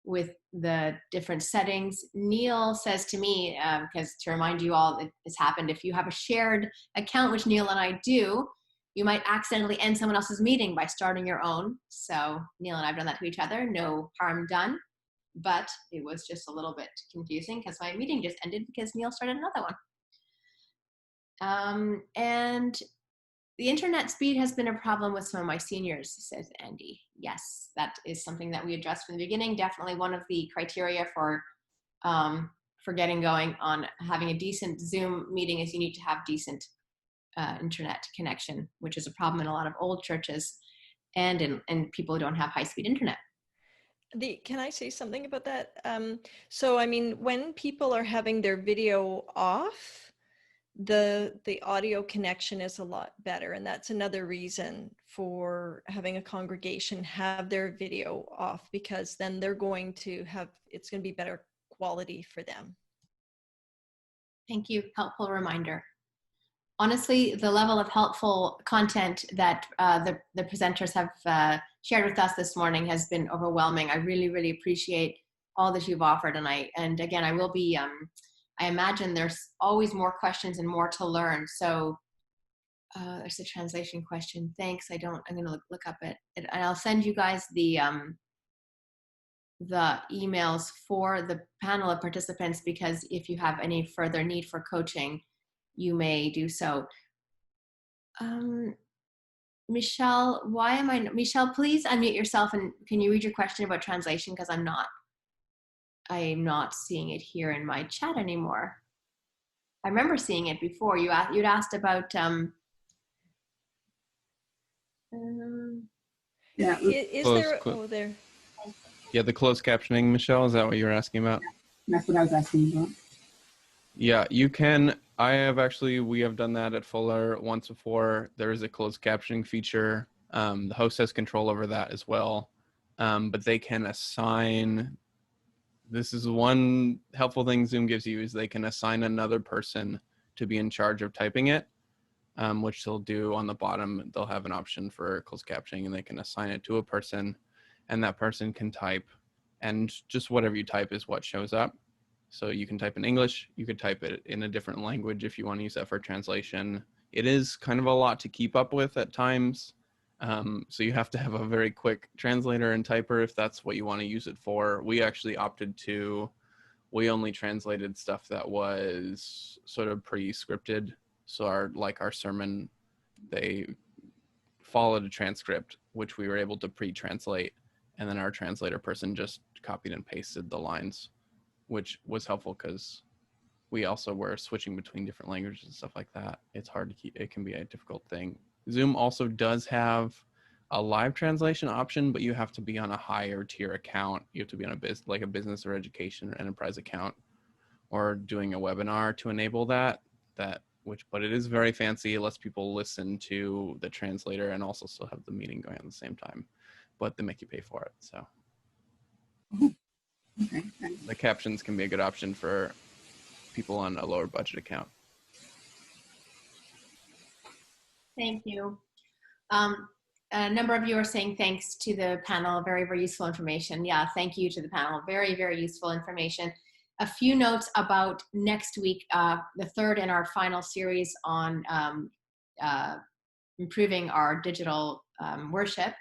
with the different settings. Neil says to me, because to remind you all, it's happened, if you have a shared account, which Neil and I do, you might accidentally end someone else's meeting by starting your own. So Neil and I have done that to each other. No harm done. But it was just a little bit confusing because my meeting just ended because Neil started another one. And the internet speed has been a problem with some of my seniors, says Andy. Yes, that is something that we addressed from the beginning. Definitely one of the criteria for getting going on having a decent Zoom meeting is you need to have decent internet connection, which is a problem in a lot of old churches and people who don't have high-speed internet. Can I say something about that? So, I mean, when people are having their video off, the audio connection is a lot better. And that's another reason for having a congregation have their video off, because then they're going to it's going to be better quality for them. Thank you. Helpful reminder. Honestly, the level of helpful content that the presenters have shared with us this morning has been overwhelming. I really, really appreciate all that you've offered. And again, I will be, I imagine there's always more questions and more to learn. So there's a translation question. Thanks. I'm going to look up it. And I'll send you guys the emails for the panel of participants, because if you have any further need for coaching, you may do so. Michelle, Michelle, please unmute yourself and can you read your question about translation? Because I'm not seeing it here in my chat anymore. I remember seeing it before. You'd asked about yeah. Is there? Oh, there. Yeah, the closed captioning, Michelle. Is that what you were asking about? That's what I was asking about. Yeah, you can. We have done that at Fuller once before. There is a closed captioning feature. The host has control over that as well. But they can assign, this is one helpful thing Zoom gives you, is they can assign another person to be in charge of typing it, which they'll do on the bottom. They'll have an option for closed captioning and they can assign it to a person and that person can type, and just whatever you type is what shows up. So you can type in English, you could type it in a different language if you want to use that for translation. It is kind of a lot to keep up with at times. So you have to have a very quick translator and typer if that's what you want to use it for. We actually we only translated stuff that was sort of pre-scripted. So our sermon, they followed a transcript, which we were able to pre-translate. And then our translator person just copied and pasted the lines, which was helpful because we also were switching between different languages and stuff like that. It's hard to keep, it can be a difficult thing. Zoom also does have a live translation option, but you have to be on a higher tier account. You have to be on a business or education or enterprise account, or doing a webinar to enable that. But it is very fancy. It lets people listen to the translator and also still have the meeting going at the same time, but they make you pay for it. So Okay, thanks. the captions can be a good option for people on a lower budget account. Thank you. A number of you are saying thanks to the panel. Very, very useful information. Yeah, thank you to the panel. Very, very useful information. A few notes about next week, the third in our final series on improving our digital worship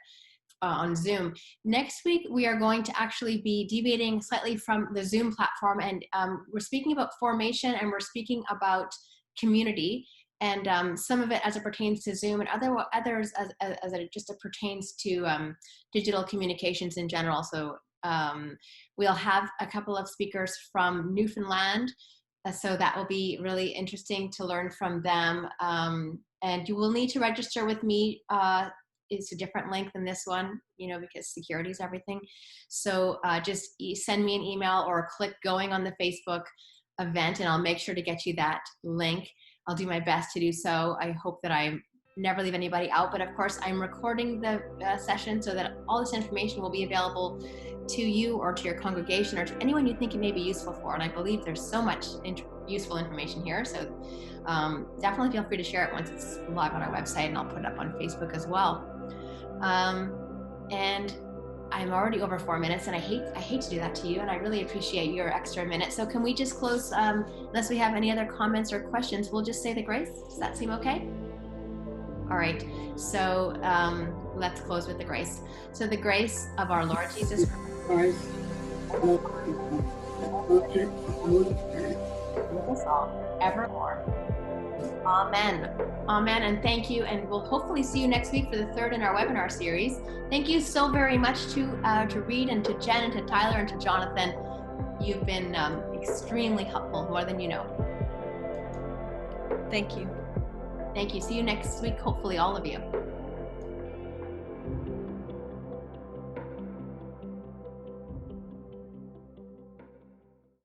on Zoom. Next week, we are going to actually be deviating slightly from the Zoom platform, and we're speaking about formation, and we're speaking about community, and some of it as it pertains to Zoom, and others as it just pertains to digital communications in general. So we'll have a couple of speakers from Newfoundland, so that will be really interesting to learn from them. And you will need to register with me. It's a different link than this one, because security is everything. So just send me an email or click going on the Facebook event, and I'll make sure to get you that link. I'll do my best to do so. I hope that I'm never leave anybody out. But of course, I'm recording the session so that all this information will be available to you or to your congregation or to anyone you think it may be useful for. And I believe there's so much useful information here. So definitely feel free to share it once it's live on our website, and I'll put it up on Facebook as well. And I'm already over 4 minutes, and I hate to do that to you, and I really appreciate your extra minute. So can we just close, unless we have any other comments or questions, we'll just say the grace. Does that seem okay? All right, so let's close with the grace. So the grace of our Lord Jesus Christ, with us all, evermore. Amen. Amen. And thank you. And we'll hopefully see you next week for the third in our webinar series. Thank you so very much to Reid and to Jen and to Tyler and to Jonathan. You've been extremely helpful, more than you know. Thank you. Thank you. See you next week, hopefully all of you.